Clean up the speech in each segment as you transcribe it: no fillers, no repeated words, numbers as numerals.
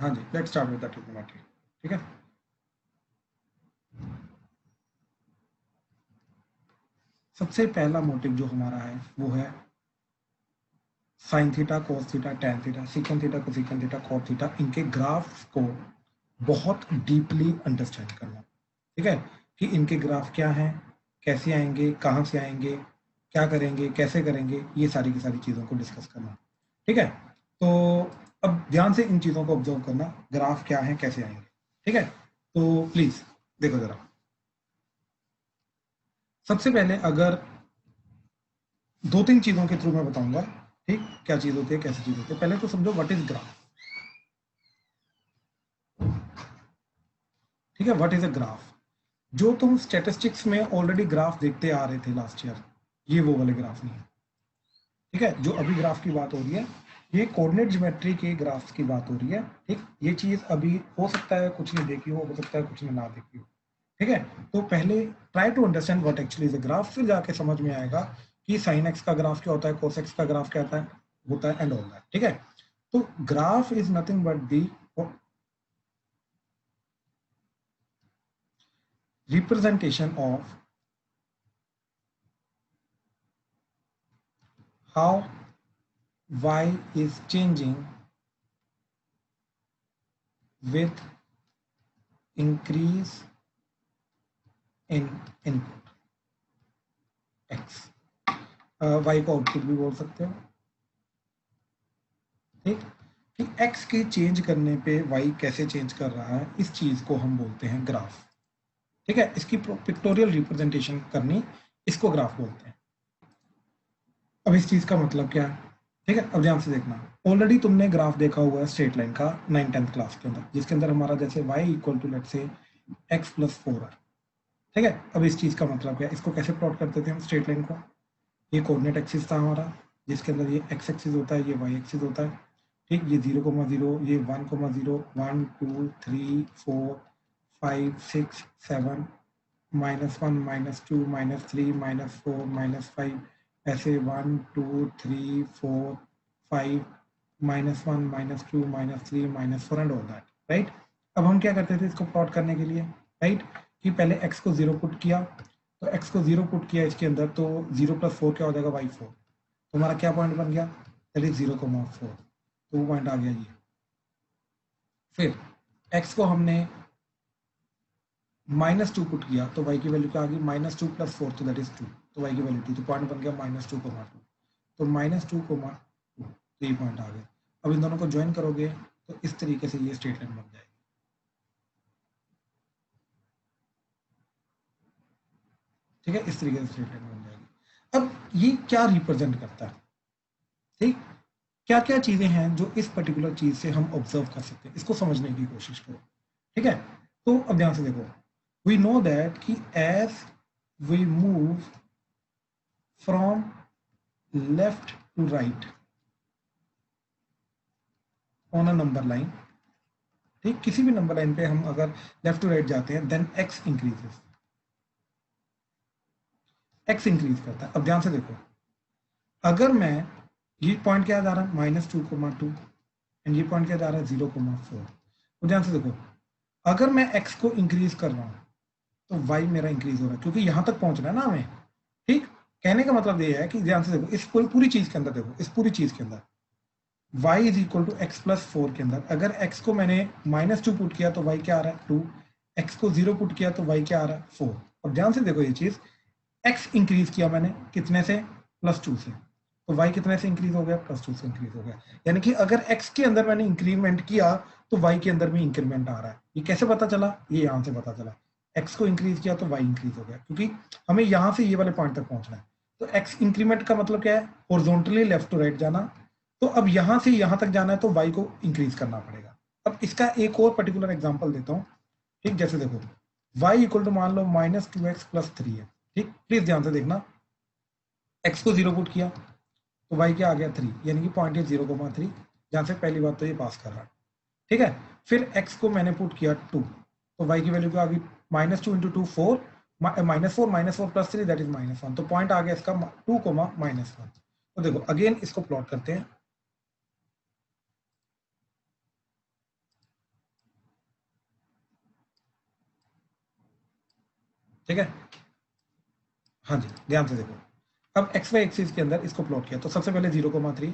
हाँ जी, let's start with the trigonometry. ठीक है, सबसे पहला मोटिव जो हमारा है वो है sine theta, cos theta, tan theta, secant theta, cosecant theta, cot theta, इनके ग्राफ्स को बहुत डीपली अंडरस्टैंड करना। ठीक है, कि इनके ग्राफ क्या हैं, कैसे आएंगे, कहाँ से आएंगे, क्या करेंगे, कैसे करेंगे, ये सारी की सारी चीज़ों को डिस्कस करना। ठीक है, तो अब ध्यान से इन चीज़ों को ऑब्जर्व करना, ग्राफ क्या है, कैसे आएंगे। ठीक है, तो प्लीज़ देखो ज़रा। सबसे पहले अगर दो तीन चीज़ों के थ्रू मैं बताऊंगा, ठीक, क्या चीज़ होती है, कैसी चीज़ होती है। पहले तो समझो व्हाट इज ग्राफ। ठीक है, व्हाट इज अ ग्राफ। जो तुम स्टैटिस्टिक्स में ऑलरेडी ग्राफ देखते आ रहे थे लास्ट ईयर, ये वो वाले ग्राफ नहीं है। ठीक है, जो अभी ग्राफ की बात हो रही है, ये कोऑर्डिनेट ज्योमेट्री के ग्राफ्स की बात हो रही है। ठीक, ये चीज़ अभी हो सकता है कुछ ने देखी हो सकता है कुछ ने ना देखी हो। ठीक है, तो पहले try to understand what actually is a graph, फिर जाके समझ में आएगा कि साइन एक्स का ग्राफ क्या होता है, कोस एक्स का ग्राफ क्या होता है एंड ऑल दैट। ठीक है, तो graph is nothing but the representation of how y is changing with increase in input x। y को आउटपुट भी बोल सकते हो। ठीक, कि x के चेंज करने पे y कैसे चेंज कर रहा है, इस चीज को हम बोलते हैं ग्राफ। ठीक है, इसकी पिक्टोरियल रिप्रेजेंटेशन करनी, इसको ग्राफ बोलते हैं। अब इस चीज का मतलब क्या है, ठीक है, अब ध्यान से देखना। ऑलरेडी तुमने ग्राफ देखा हुआ है स्ट्रेट लाइन का 9th-10th क्लास के अंदर, जिसके अंदर हमारा जैसे y इक्वल टू लेट से x+4 है। ठीक है, अब इस चीज का मतलब क्या है, इसको कैसे प्लॉट करते थे हम स्ट्रेट लाइन को। ये कोऑर्डिनेट एक्सिस था हमारा, जिसके अंदर ये x एक्सिस होता है, ये y एक्सिस होता है। ठीक, ये 0,0, ये 1,0, 1 2 3 4 5 6 7, -1 -2 -3 -4 -5, ऐसे 1 2 3 4 5 -1 -2 -3 -4 एंड ऑल दैट। राइट, अब हम क्या करते थे इसको प्लॉट करने के लिए, राइट, कि पहले x को 0 पुट किया, तो x को 0 पुट किया इसके अंदर, तो 0+4 क्या हो जाएगा, y4। तो हमारा क्या पॉइंट बन गया, दैट इज 0,4, तो वो पॉइंट आ गया ये। फिर x को हमने -2 पुट किया, तो y की वैल्यू क्या आ गई, -2 + 4, तो दैट इज 2, तो y की वैल्यू 2, तो पॉइंट बन गया -2,2, तो -2,2, तो ये पॉइंट आ गया। अब इन दोनों को ज्वाइन करोगे तो इस तरीके से ये स्ट्रेट लाइन बन जाएगी। ठीक है, इस तरीके से स्ट्रेट लाइन बन जाएगी। अब ये क्या रिप्रेजेंट करता है, ठीक, क्या क्या चीजें हैं जो इस पर्टिकुलर चीज से हम ऑब्जर्व कर सकते हैं, इसको समझने की कोशिश करो। ठीक है, तो अब ध्यान से देखो, वी नो दैट कि as we move from left to right on a number line, ठीक, किसी भी नंबर लाइन पे हम अगर लेफ्ट टू राइट जाते हैं, then x increases, x increase करता है। अब ध्यान से देखो, अगर मैं, ये पॉइंट क्या जा रहा है, -2,2, एंड ये पॉइंट क्या जा रहा है, 0,4। तो ध्यान से देखो, अगर मैं x को इंक्रीज कर रहा हूं तो y मेरा इंक्रीज हो रहा है, क्योंकि यहां तक पहुंचना है ना हमें। ठीक, कहने का मतलब ये है कि ध्यान से देखो, इस पूरी चीज के अंदर देखो, इस पूरी चीज के अंदर y is equal to x+4 के अंदर अगर x को मैंने -2 पुट किया तो y क्या आ रहा है, 2। x को 0 पुट किया तो y क्या आ रहा है, 4। अब ध्यान से देखो, ये चीज x इंक्रीज किया मैंने कितने से, +2 से, तो y कितने से इंक्रीज हो गया, +2 से इंक्रीज हो गया। यानी कि अगर x के अंदर मैंने इंक्रीमेंट किया तो y के अंदर भी इंक्रीमेंट आ रहा है। ये कैसे पता चला, ये यहां से पता चला, x को इंक्रीज किया तो y इंक्रीज हो गया, क्योंकि हमें यहां से ये वाले पॉइंट तक पहुंचना है। तो x इंक्रीमेंट का मतलब क्या है, हॉरिजॉन्टली लेफ्ट टू राइट जाना। तो अब यहां से यहां तक जाना है तो y को इंक्रीज करना पड़ेगा। अब इसका एक और पर्टिकुलर एग्जाम्पल देता हूँ। ठीक, जैसे देखो, y इक्वल टू मान लो -2x+3 है। ठीक, प्लीज ध्यान से देखना, x को 0 पुट किया तो y क्या आ गया, 3, यानी कि पॉइंट है 0,3, जहां से पहली बात तो ये पास कर रहा है। ठीक है, फिर x को मैंने पुट किया 2, तो y की वैल्यू क्या आ गई, -2 × 2 4, -4 दैट इज -1, तो पॉइंट आ गया इसका 2, -1। तो देखो अगेन इसको प्लॉट करते हैं। ठीक है, हाँ जी ध्यान से देखो। अब एक्स वाई एक्सिस के अंदर इसको प्लॉट किया तो सबसे पहले 0,3,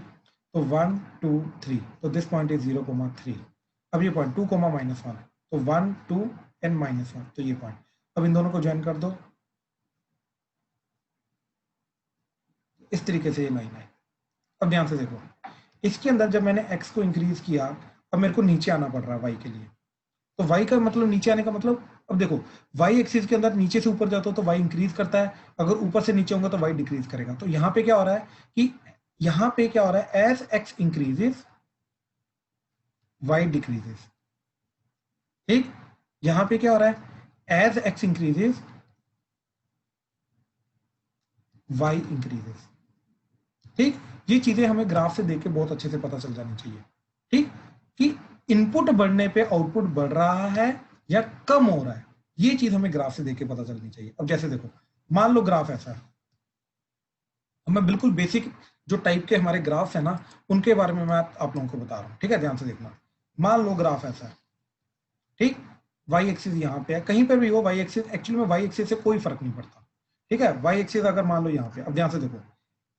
तो 1 2 3, तो दिस पॉइंट इज 0,3। अब ये पॉइंट 2, -1, तो 1 2 एंड -1, तो ये पॉइंट। अब इन दोनों को ज्वाइन कर दो, इस तरीके से ये लाइन है। अब ध्यान से देखो, इसके अंदर जब मैंने x को इंक्रीज किया, अब मेरे को नीचे आना पड़ रहा है y के लिए। तो y का मतलब नीचे आने का मतलब, अब देखो y एक्सिस के अंदर नीचे से ऊपर जाता हो तो y इंक्रीज करता है, अगर ऊपर से नीचे होगा तो y डिक्रीज करेगा। तो यहाँ पे क्या हो रहा है कि यहाँ पे क्या हो रहा है, as x increases y decreases. ठीक, यहाँ पे क्या हो रहा है, as x increases y increases. ठीक, ये चीजें हमें ग्राफ से देख के बहुत अच्छे से पता चल जानी चाहिए। ठीक, कि इनपुट बढ़ने पे आउटपुट बढ़ रहा है या कम हो रहा है, ये चीज हमें ग्राफ से देख के पता चलनी चाहिए। अब जैसे देखो, मान लो ग्राफ ऐसा है, अब मैं बिल्कुल बेसिक जो टाइप के हमारे ग्राफ है ना, उनके बारे में मैं आप लोगों को बता रहा हूं। ठीक है, ध्यान से देखना। मान लो ग्राफ ऐसा है, ठीक, वाई एक्सिस यहाँ पे है, कहीं पर भी हो वाई एक्सिस, एक्चुअली में वाई एक्सिस से कोई फर्क नहीं पड़ता। ठीक है, वाई एक्सिस अगर मान लो यहाँ पे, अब ध्यान से देखो,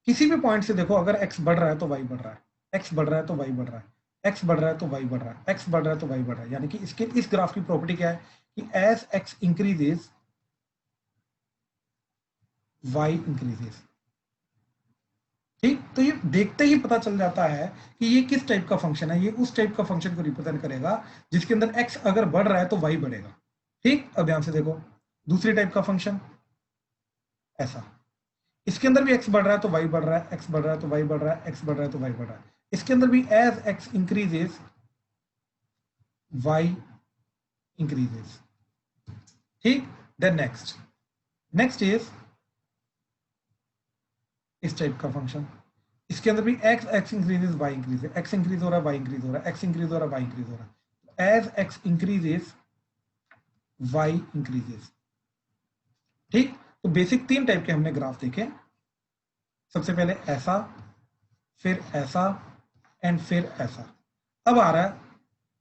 किसी भी पॉइंट से देखो, अगर x बढ़ रहा है तो y बढ़ रहा है, x बढ़ रहा है तो y बढ़ रहा है, x बढ़ रहा है तो y बढ़ रहा है, x बढ़ रहा है तो y बढ़ रहा है। यानी कि इसके इस ग्राफ की प्रॉपर्टी क्या है कि as x increases y increases. ठीक, तो ये देखते ही पता चल जाता है कि ये किस टाइप का फंक्शन है। ये उस टाइप का फंक्शन को रिप्रेजेंट करेगा जिसके अंदर x अगर बढ़ रहा है तो y बढ़ेगा। ठीक, अब ध्यान से देखो, दूसरी टाइप का फंक्शन ऐसा, इसके अंदर भी x बढ़ रहा है तो y बढ़ रहा है, x बढ़ रहा है तो y बढ़ रहा है, x बढ़ रहा है तो y बढ़ रहा है। इसके अंदर भी as x increases y increases. ठीक, देन नेक्स्ट इज इस टाइप का फंक्शन, इसके अंदर भी x increases y increases, x increase हो रहा है y इंक्रीज हो रहा है, x इंक्रीज हो रहा है y इंक्रीज हो रहा है, as x increases y increases. ठीक, तो बेसिक तीन टाइप के हमने ग्राफ देखे, सबसे पहले ऐसा, फिर ऐसा एंड फिर ऐसा। अब आ रहा है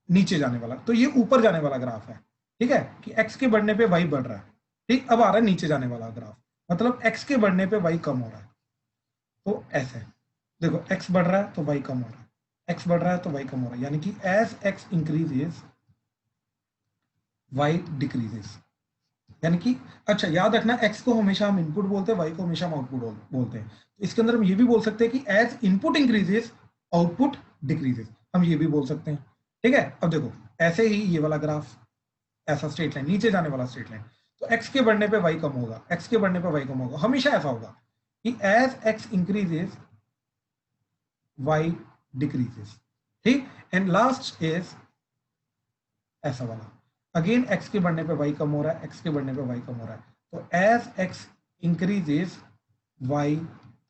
नीचे जाने वाला, तो ये ऊपर जाने वाला ग्राफ है। ठीक है, कि x के बढ़ने पे y बढ़ रहा है। ठीक, अब आ रहा है नीचे जाने वाला ग्राफ, मतलब x के बढ़ने पे y कम हो रहा है। तो ऐसे देखो, x बढ़ रहा है तो y कम हो रहा है, x बढ़ रहा है तो y कम हो रहा है, यानी कि as x increases y decreases. यानी कि अच्छा याद रखना, x को हमेशा हम इनपुट बोलते हैं, y को हमेशा हम आउटपुट बोलते हैं। तो इसके अंदर हम ये भी बोल सकते हैं कि as input increases output decreases, हम ये भी बोल सकते हैं। ठीक है, अब देखो ऐसे ही ये वाला ग्राफ, ऐसा स्ट्रेट लाइन, नीचे जाने वाला स्ट्रेट लाइन, तो x के बढ़ने पे y कम होगा, x के बढ़ने पे y कम होगा, हमेशा ऐसा होगा कि as x increases y decreases. ठीक, एंड लास्ट इज ऐसा वाला, अगेन x के बढ़ने पे y कम हो रहा है, x के बढ़ने पे y कम हो रहा है, तो as x increases y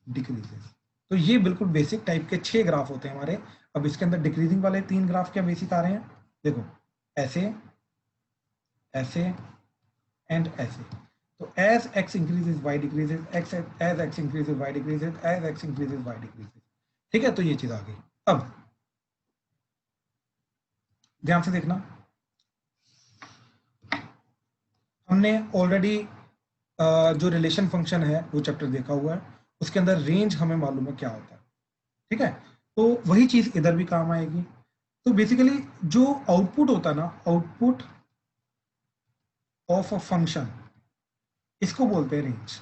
decreases. तो ये बिल्कुल बेसिक टाइप के 6 ग्राफ होते हैं हमारे। अब इसके अंदर डिक्रीजिंग वाले 3 ग्राफ क्या बेसिक आ रहे हैं, देखो ऐसे, ऐसे एंड ऐसे। तो as x increases y decreases, as x increases y decreases, as x increases y decreases. ठीक है, तो ये चीज आ गई। अब ध्यान से देखना, हमने ऑलरेडी जो रिलेशन फंक्शन है वो चैप्टर देखा हुआ है, उसके अंदर रेंज हमें मालूम है क्या होता है। ठीक है, तो वही चीज इधर भी काम आएगी। तो बेसिकली जो आउटपुट होता है ना, आउटपुट ऑफ अ फंक्शन, इसको बोलते हैं रेंज।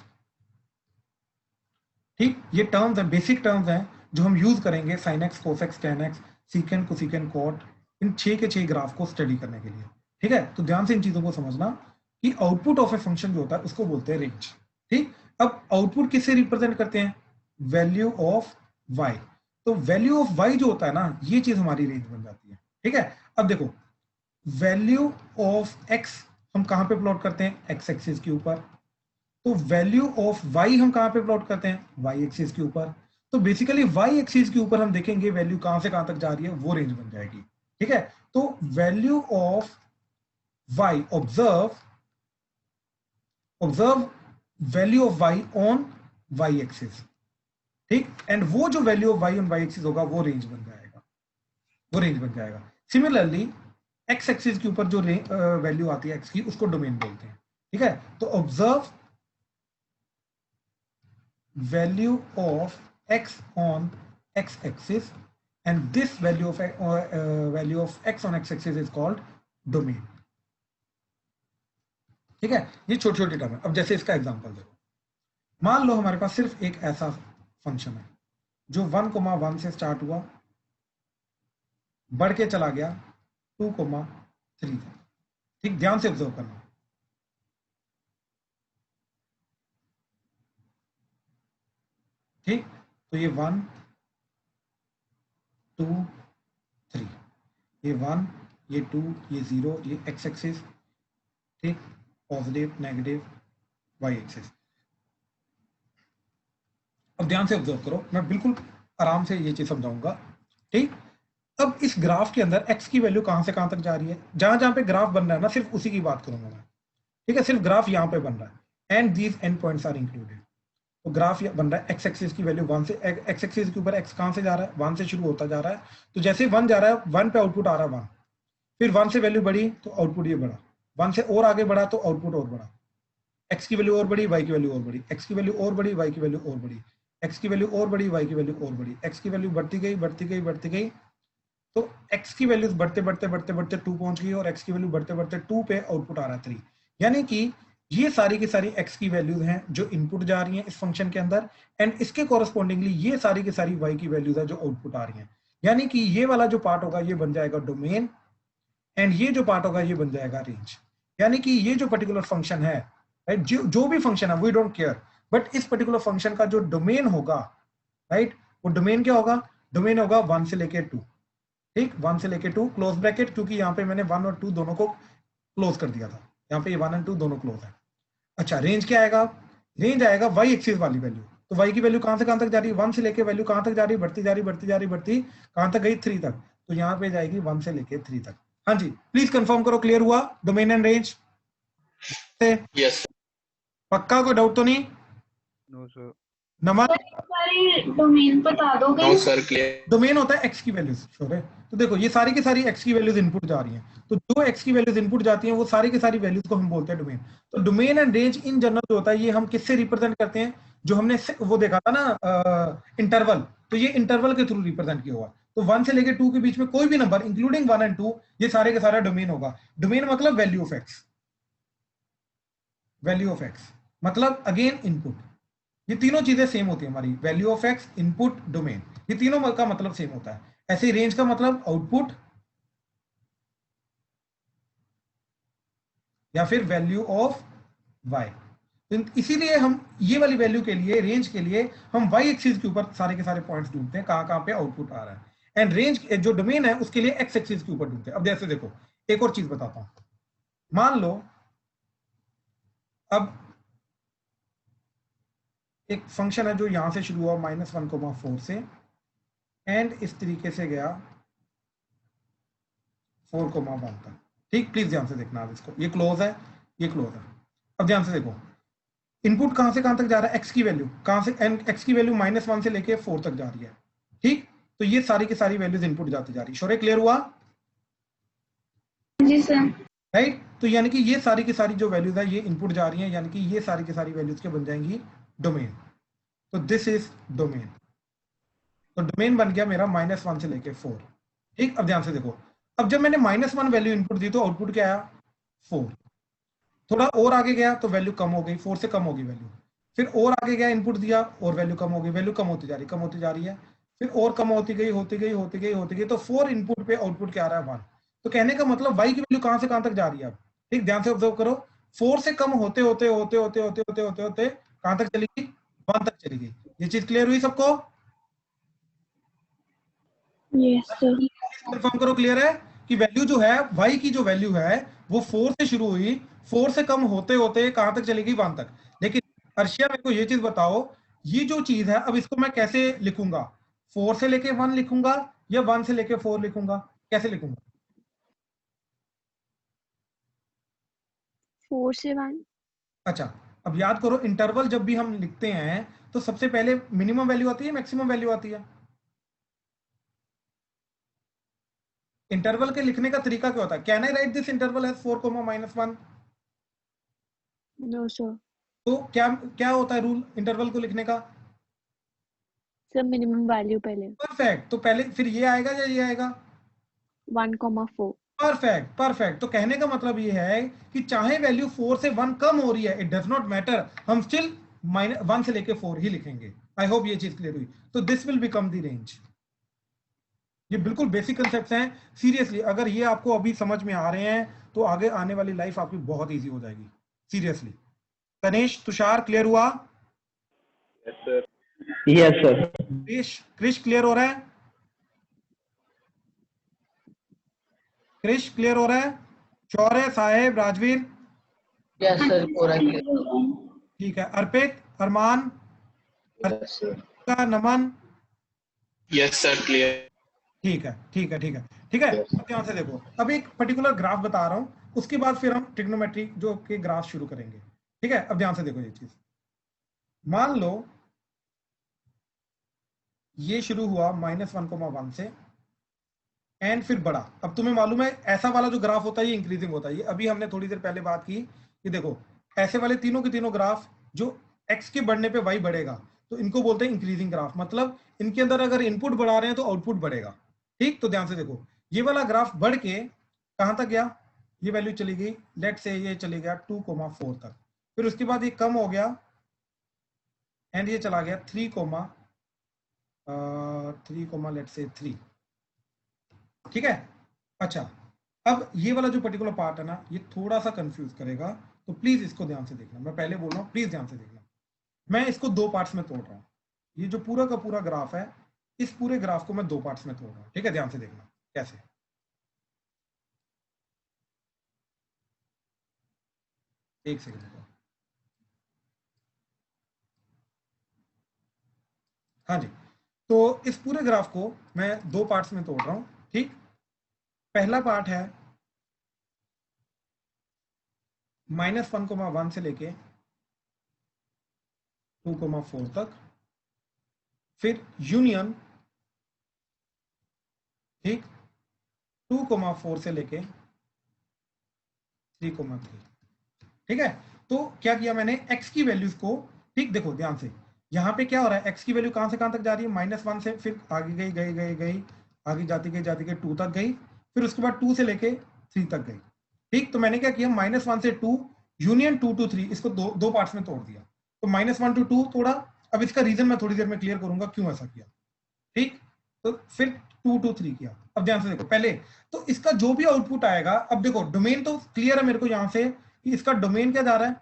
ठीक, ये टर्म्स है, बेसिक टर्म्स हैं जो हम यूज करेंगे sine x, cos x, tan x, secant, cosecant, cot, इन 6 के 6 ग्राफ को स्टडी करने के लिए। ठीक है, तो ध्यान से इन चीजों को समझना कि आउटपुट ऑफ ए फंक्शन जो होता है उसको बोलते हैं रेंज। ठीक, अब आउटपुट किससे रिप्रेजेंट करते हैं, वैल्यू ऑफ वाई। तो वैल्यू ऑफ वाई जो होता है ना, ये चीज हमारी रेंज बन जाती है। ठीक है, अब देखो वैल्यू ऑफ एक्स हम कहां पे प्लॉट करते हैं, एक्स एक्सिस के ऊपर। तो वैल्यू ऑफ वाई हम कहां पे प्लॉट करते हैं, वाई एक्सिस के ऊपर। तो बेसिकली वाई एक्सिस के ऊपर हम देखेंगे वैल्यू कहां से कहां तक जा रही है, वो रेंज बन जाएगी। ठीक है, तो value of y, observe value of y on y axis. ठीक, एंड वो जो value of y on y axis होगा वो रेंज बन जाएगा, वो रेंज बन जाएगा। सिमिलरली एक्स एक्सिस के ऊपर जो वैल्यू आती है एक्स की, उसको डोमेन बोलते हैं। ठीक है, तो observe value of x on x axis and this value of x on x axis is called domain. ठीक है, ये छोटी छोटी टर्म है। अब जैसे इसका एग्जांपल देखो, मान लो हमारे पास सिर्फ एक ऐसा फंक्शन है जो 1,1 से स्टार्ट हुआ, बढ़ के चला गया 2,3 तक। ठीक, ध्यान से ऑब्जर्व करना। ठीक, तो ये 1 2 3, ये 1 ये 2 ये 0, ये x एक्सिस, ठीक, पॉजिटिव नेगेटिव y एक्सिस। अब ध्यान से ऑब्जर्व करो, मैं बिल्कुल आराम से ये चीज समझाऊंगा। ठीक, अब इस ग्राफ के अंदर x की वैल्यू कहां से कहां तक जा रही है, जहां जहां पे ग्राफ बन रहा है ना, सिर्फ उसी की बात करूंगा मैं। ठीक है, सिर्फ ग्राफ यहां पे बन रहा है and these end points are included. तो ग्राफ बन रहा है, एक्स एक्सिस की वैल्यू 1 से, एक्स एक्सिस के ऊपर एक्स कहां से जा रहा है, 1 से शुरू होता जा रहा है। तो जैसे 1 जा रहा है, 1 पे आउटपुट आ रहा है 1, फिर 1 से वैल्यू बढ़ी तो आउटपुट ये बढ़ा, 1 से और आगे बढ़ा तो आउटपुट और बढ़ा, एक्स की वैल्यू और बढ़ी, वाई की वैल्यू और बढ़ी, एक्स की वैल्यू और बढ़ी, वाई की वैल्यू और बढ़ी, एक्स की वैल्यू और बढ़ी, वाई की वैल्यू और बढ़ी, एक्स की वैल्यू बढ़ती गई बढ़ती गई बढ़ती गई। तो एक्स की वैल्यूज बढ़ते बढ़ते बढ़ते बढ़ते 2 पहुंच गई और एक्स की वैल्यू बढ़ते बढ़ते 2 पे आउटपुट आ रहा है 3। यानी कि ये सारी की सारी एक्स की वैल्यूज हैं जो इनपुट जा रही हैं इस फंक्शन के अंदर, एंड इसके कॉरस्पॉन्डिंगली ये सारी की सारी वाई की वैल्यूज है जो आउटपुट आ रही हैं। यानी कि ये वाला जो पार्ट होगा ये बन जाएगा डोमेन, एंड ये जो पार्ट होगा ये बन जाएगा रेंज। यानी कि ये जो पर्टिकुलर फंक्शन है, राइट, जो भी फंक्शन है वी डोंट केयर, बट इस पर्टिकुलर फंक्शन का जो डोमेन होगा, राइट, वो डोमेन क्या होगा, डोमेन होगा 1 से लेके 2। ठीक, 1 से लेके 2 क्लोज ब्रैकेट, क्योंकि यहाँ पे मैंने 1 और 2 दोनों को क्लोज कर दिया था, यहाँ पे ये 1 एंड 2 दोनों क्लोज है। अच्छा, रेंज क्या आएगा, रेंज आएगा वाई एक्सिस वाली वैल्यू। तो वाई की वैल्यू कहां से कहां तक जा रही है, 1 से लेके वैल्यू कहां तक जा रही है, बढ़ती जा रही बढ़ती जा रही बढ़ती, कहां तक गई 3 तक। तो यहाँ पे जाएगी 1 से लेके 3 तक। हाँ जी, प्लीज कंफर्म करो, क्लियर हुआ डोमेन एंड रेंज से? यस पक्का, कोई डाउट तो नहीं? No sir. नमन, डोमेन बता दोगे? No sir, clear. डोमेन होता है एक्स की वैल्यूज, श्योर है? तो देखो ये सारी की सारी एक्स की वैल्यूज इनपुट जा रही हैं, तो जो एक्स की वैल्यूज इनपुट जाती हैं वो सारी की सारी वैल्यूज को हम बोलते हैं डोमेन। तो domain and range in general जो होता है ये हम किससे रिप्रेजेंट करते हैं, जो हमने वो देखा था ना इंटरवल, तो ये इंटरवल के थ्रू रिप्रेजेंट किया हुआ। तो 1 से लेके 2 के बीच में कोई भी नंबर इंक्लूडिंग 1 एंड 2, ये सारे का सारा डोमेन होगा। डोमेन मतलब value of x, value of x मतलब अगेन इनपुट। ये तीनों चीजें सेम होती है हमारी, value of x, input, domain, ये तीनों का मतलब सेम होता है। ऐसे रेंज का मतलब आउटपुट या फिर वैल्यू ऑफ वाई। तो इसीलिए हम ये वाली वैल्यू के लिए, रेंज के लिए, हम वाई एक्सिस के ऊपर सारे के सारे पॉइंट्स ढूंढते हैं, कहां कहां पे आउटपुट आ रहा है। एंड रेंज जो डोमेन है उसके लिए एक्स एक्सिस के ऊपर ढूंढते हैं। अब जैसे देखो, एक और चीज बताता हूं, मान लो अब एक फंक्शन है जो यहां से शुरू हुआ -1,4 से, एंड इस तरीके से गया 4,1 तक। ठीक, प्लीज ध्यान से देखना आप इसको, ये क्लोज है, ये क्लोज है। अब ध्यान से देखो, इनपुट कहां से कहां तक जा रहा है, एक्स की वैल्यू कहां से, एक्स की वैल्यू -1 से लेके 4 तक जा रही है। ठीक, तो ये सारी की सारी वैल्यूज इनपुट जाती जा रही है। श्योर है, क्लियर हुआ? जी सर। राइट, तो यानी कि ये सारी की सारी जो वैल्यूज है ये इनपुट जा रही है, यानी कि ये सारी की सारी वैल्यूज के बन जाएंगी डोमेन। तो दिस इज डोमेन। तो डोमेन बन गया मेरा -1 से लेके 4। ठीक, अब ध्यान से देखो, अब जब मैंने -1 वैल्यू इनपुट दी तो आउटपुट क्या आया, 4। थोड़ा और आगे गया तो वैल्यू कम हो गई, 4 से कम होगी वैल्यू, फिर और आगे गया, इनपुट दिया और वैल्यू कम हो गई, वैल्यू कम होती जा रही, कम होती जा रही है, फिर और कम होती गई होती गई होती गई होती गई, तो 4 इनपुट पे आउटपुट क्या आ रहा है, 1। तो कहने का मतलब वाई की वैल्यू कहां से कहां तक जा रही है अब? ठीक, ध्यान से ऑब्जर्व करो, 4 से कम होते होते होते होते होते होते होते होते कहां तक चली गई, 1 तक चली गई। ये चीज क्लियर हुई सबको? Yes sir. कंफर्म करो, क्लियर है कि वैल्यू जो है, वाई की जो वैल्यू है वो 4 से शुरू हुई, 4 से कम होते होते कहां तक चली गई, 1 तक। लेकिन अर्शिया, मेरे को ये चीज बताओ, ये जो चीज है अब इसको मैं कैसे लिखूंगा, 4 से लेके 1 लिखूंगा या 1 से लेके 4 लिखूंगा, कैसे लिखूंगा? 4 से 1। अच्छा, अब याद करो, इंटरवल जब भी हम लिखते हैं तो सबसे पहले मिनिमम वैल्यू आती है, मैक्सिमम वैल्यू आती है? इंटरवल के लिखने का तरीका क्या होता है, can I write this interval as 4, -1? No sir. तो क्या क्या होता है रूल इंटरवल को लिखने का? सर मिनिमम वैल्यू पहले। परफेक्ट, तो पहले फिर ये आएगा या ये आएगा? 1,4। Perfect perfect. तो कहने का मतलब ये है कि चाहे वैल्यू 4 से 1 कम हो रही है, इट डज नॉट मैटर, हम स्टिल -1 से लेके 4 ही लिखेंगे। आई होप ये चीज क्लियर हुई। तो this will become the range. ये बिल्कुल बेसिक कंसेप्ट हैं। सीरियसली अगर ये आपको अभी समझ में आ रहे हैं तो आगे आने वाली लाइफ आपकी बहुत इजी हो जाएगी। सीरियसली। तनेश, तुषार, क्लियर हुआ? Yes sir. Krish, Krish clear हो रहा है? क्रिश क्लियर हो रहा है? शौर्य, साहेब, राजवीर? यस सर, पूरा ठीक है। Arpit, Arman, yes sir. का नमन? Yes sir, clear. ठीक है ठीक है ठीक है ठीक है। अब ध्यान से देखो, अब एक पर्टिकुलर ग्राफ बता रहा हूं, उसके बाद फिर हम ट्रिग्नोमेट्री जो के ग्राफ शुरू करेंगे। ठीक है, अब ध्यान से देखो ये चीज। मान लो ये शुरू हुआ -1,1 से एंड फिर बढ़ा। अब तुम्हें मालूम है ऐसा वाला जो ग्राफ होता है ये इंक्रीजिंग होता है। ये अभी हमने थोड़ी देर पहले बात की कि देखो ऐसे वाले तीनों के तीनों ग्राफ जो x के बढ़ने पे y बढ़ेगा तो इनको बोलते हैं इंक्रीजिंग ग्राफ। मतलब इनके अंदर अगर इनपुट बढ़ा रहे हैं तो आउटपुट बढ़ेगा। ठीक, तो ध्यान से देखो ये वाला ग्राफ बढ़ के कहां तक गया? ये वैल्यू चली गई, लेट से ये चली गया 2,4 तक। फिर उसके बाद ये कम हो गया एंड ये चला गया 3, लेट से 3। ठीक है। अच्छा, अब ये वाला जो पर्टिकुलर पार्ट है ना ये थोड़ा सा कंफ्यूज करेगा, तो प्लीज इसको ध्यान से देखना। मैं पहले बोल रहा हूँ, प्लीज ध्यान से देखना। मैं इसको दो पार्ट्स में तोड़ रहा हूँ। ये जो पूरा का पूरा ग्राफ है, इस पूरे ग्राफ को मैं दो पार्ट्स में तोड़ रहा हूँ। ठीक है, ध्यान से देखना कैसे। एक सेकंड रुको। हाँ जी, तो इस पूरे ग्राफ को मैं दो पार्ट्स में तोड़ रहा हूँ। ठीक, पहला पार्ट है -1,1 से लेके 2,4 तक, फिर यूनियन, ठीक, 2,4 से लेके 3,3। ठीक है, तो क्या किया मैंने, x की वैल्यूज को, ठीक देखो ध्यान से, यहाँ पे क्या हो रहा है, x की वैल्यू कहां से कहां तक जा रही है? -1 से फिर आगे गई गई गई गई, आगे जाती गई 2 तक गई, फिर उसके बाद 2 से लेके 3 तक गई। ठीक, तो मैंने क्या किया, -1 से 2 यूनियन 2 to 3, इसको दो पार्ट्स में तोड़ दिया। तो -1 to 2 तोड़ा। अब इसका रीजन मैं थोड़ी देर में क्लियर करूंगा क्यों ऐसा किया। ठीक, तो फिर 2 to 3 किया। अब ध्यान से देखो पहले, तो इसका जो भी आउटपुट आएगा, अब देखो डोमेन तो क्लियर है मेरे को यहां से कि इसका डोमेन क्या जा रहा है,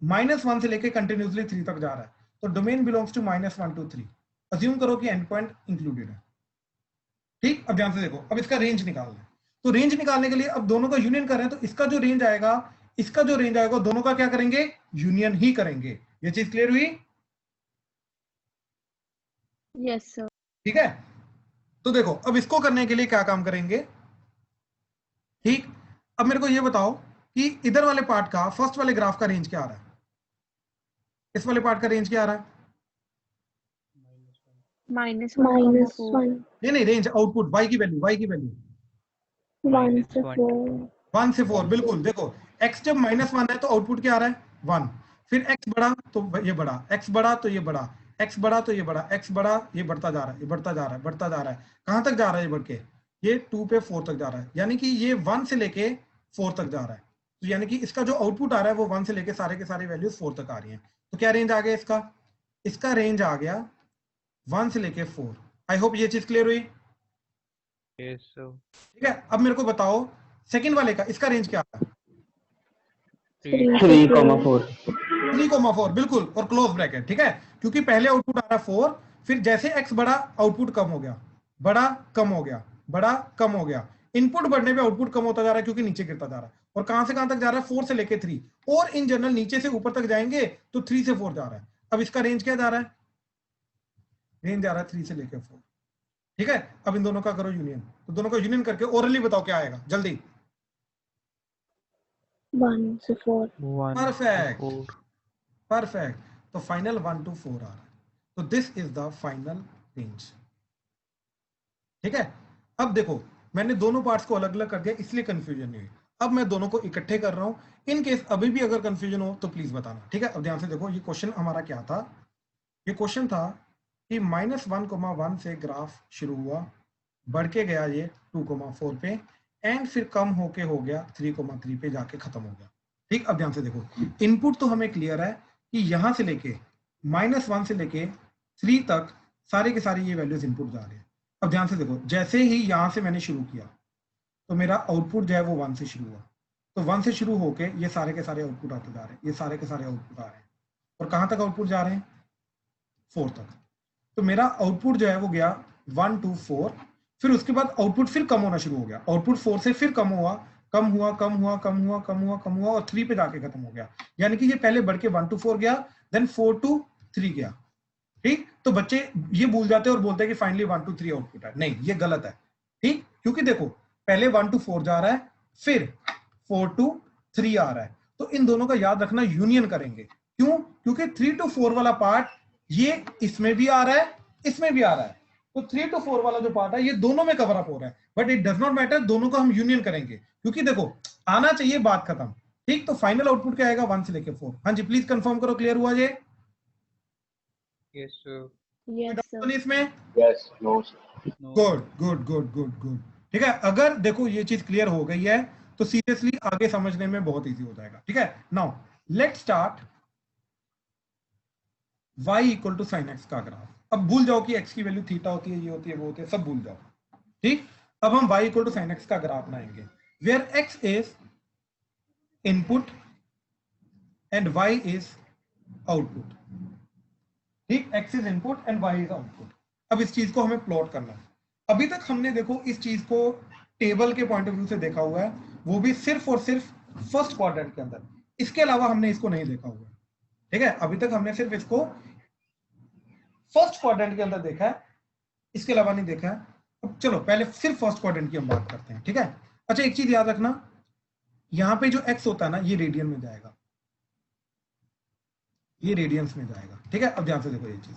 -1 से लेके कंटिन्यूसली 3 तक जा रहा है। तो domain belongs to -1 to 3। Assume करो कि एंड पॉइंट इंक्लूडेड है। ठीक, अब ध्यान से देखो, अब इसका रेंज निकालना है। तो रेंज निकालने के लिए अब दोनों का यूनियन कर रहे हैं, तो इसका जो रेंज आएगा, इसका जो रेंज आएगा, दोनों का क्या करेंगे, यूनियन ही करेंगे। ये चीज क्लियर हुई? Yes sir. ठीक है, तो देखो अब इसको करने के लिए क्या काम करेंगे। ठीक, अब मेरे को ये बताओ कि इधर वाले पार्ट का, फर्स्ट वाले ग्राफ का रेंज क्या आ रहा है? इस वाले पार्ट का रेंज क्या आ रहा है? -1,4। नहीं रेंज, आउटपुट, y की वैल्यू, y की वैल्यू 1 से 4। 1 से 4। बिल्कुल, देखो x जब -1 है तो आउटपुट क्या आ रहा है, 1। फिर x बढ़ा तो ये बढ़ा, x बढ़ा तो ये बढ़ा, x बढ़ा तो ये बढ़ा, x बढ़ा, ये बढ़ता जा रहा है, ये बढ़ता जा रहा है, बढ़ता जा रहा है। कहां तक जा रहा है ये बढ़ के? ये 2 पे 4 तक जा रहा है, यानी कि ये 1 से लेके 4 तक जा रहा है। तो यानी कि इसका जो आउटपुट आ रहा है वो 1 से लेके सारे के सारे वैल्यूज 4 तक आ रही हैं। तो क्या रेंज आ गया इसका? इसका रेंज आ गया 1 से लेके 4। आई होप ये चीज क्लियर हुई। ठीक है, अब मेरे को बताओ सेकंड वाले का, इसका रेंज क्या आता है? 3,4। 3,4, बिल्कुल, और क्लोज ब्रैकेट। ठीक है, क्योंकि पहले आउटपुट आ रहा है 4, फिर जैसे x बढ़ा आउटपुट कम हो गया, बढ़ा कम हो गया, बढ़ा कम हो गया। इनपुट बढ़ने पे आउटपुट कम होता जा रहा है क्योंकि नीचे गिरता जा रहा है। और कहां से कहां तक जा रहा है? 4 से लेके 3, और इन जनरल नीचे से ऊपर तक जाएंगे तो 3 से 4 जा रहा है। अब इसका रेंज क्या जा रहा है? रेंज जा रहा है 3 से लेके 4। ठीक है, अब इन दोनों का करो यूनियन, तो दोनों का यूनियन करके ओरली बताओ क्या आएगा जल्दी। 1 से 4। Perfect perfect. तो फाइनल 1 to 4 आ रहा है। तो this is the final range. ठीक है, अब देखो मैंने दोनों पार्ट्स को अलग अलग कर दिया इसलिए कंफ्यूजन नहीं हुई। अब मैं दोनों को इकट्ठे कर रहा हूं, इन केस अभी भी अगर कंफ्यूजन हो तो प्लीज बताना, ठीक है। अब ध्यान से देखो, ये क्वेश्चन हमारा क्या था, ये क्वेश्चन था कि -1,1 से ग्राफ शुरू हुआ, बढ़ के गया ये 2,4 पे, एंड फिर कम होके हो गया 3,3 पे जाके खत्म हो गया, ठीक। अब ध्यान से देखो, इनपुट तो हमें क्लियर है कि यहां से लेके -1 से लेके 3 तक सारे के सारे ये वैल्यूज इनपुट जा रहे हैं। अब ध्यान से देखो, जैसे ही यहां से मैंने शुरू किया तो मेरा आउटपुट जो है वो 1 से शुरू हुआ, तो 1 से शुरू होके ये सारे के सारे आउटपुट आते जा रहे हैं, ये सारे के सारे आउटपुट आ रहे हैं, और कहां तक आउटपुट जा रहे हैं, 4 तक। तो मेरा आउटपुट जो है वो गया 1 2 4, फिर उसके बाद आउटपुट फिर कम होना शुरू हो गया, आउटपुट 4 से फिर कम हुआ, कम हुआ, कम हुआ, कम हुआ, कम हुआ, कम हुआ, और 3 पे जाके खत्म हो गया। यानी कि ये पहले बढ़ के 1 to 4 गया, देन 4 to 3 गया, ठीक। तो बच्चे ये भूल जाते हैं और बोलते हैं कि फाइनली 1 to 3 आउटपुट है, नहीं, ये गलत है, ठीक। क्योंकि देखो पहले 1 to 4 जा रहा है, फिर 4 to 3 आ रहा है, तो इन दोनों का याद रखना, यूनियन करेंगे। क्यों? क्योंकि 3 to 4 वाला पार्ट ये इसमें भी आ रहा है, इसमें भी आ रहा है, तो 3 to 4 वाला जो पार्ट है ये दोनों में कवर अप हो रहा है, but it does not matter, दोनों का हम यूनियन करेंगे, क्योंकि देखो आना चाहिए, बात खत्म, ठीक। तो फाइनल आउटपुट क्या आएगा, 1 से लेके 4। हाँ जी, प्लीज कंफर्म करो, क्लियर हुआ ये? Yes, sir. Yes, sir. इसमें Yes. No, sir. No. Good good good good good, ठीक है। अगर देखो ये चीज क्लियर हो गई है तो सीरियसली आगे समझने में बहुत इजी हो जाएगा, ठीक है। Now let's start y equal to sine x का ग्राफ। अब भूल जाओ कि x की वैल्यू थीटा होती है, ये होती है, वो होती है, सब भूल जाओ, ठीक। अब हम y equal to sine x का ग्राफ बनाएंगे, where x is input and y is output, ठीक। x is input and y is output. अब इस चीज को हमें प्लॉट करना है। अभी तक हमने देखो इस चीज को टेबल के पॉइंट ऑफ व्यू से देखा हुआ है, वो भी सिर्फ और सिर्फ फर्स्ट क्वाड्रेंट के अंदर, इसके अलावा हमने इसको नहीं देखा हुआ है, ठीक है। अभी तक हमने सिर्फ इसको फर्स्ट क्वाड्रेंट के अंदर देखा है, इसके अलावा नहीं देखा है। अब चलो पहले सिर्फ फर्स्ट क्वाड्रेंट की हम बात करते हैं, ठीक है। अच्छा, एक चीज याद रखना, यहां पे जो x होता है ना, ये रेडियन में जाएगा, ये रेडियंस में जाएगा, ठीक है। अब ध्यान से देखो ये चीज,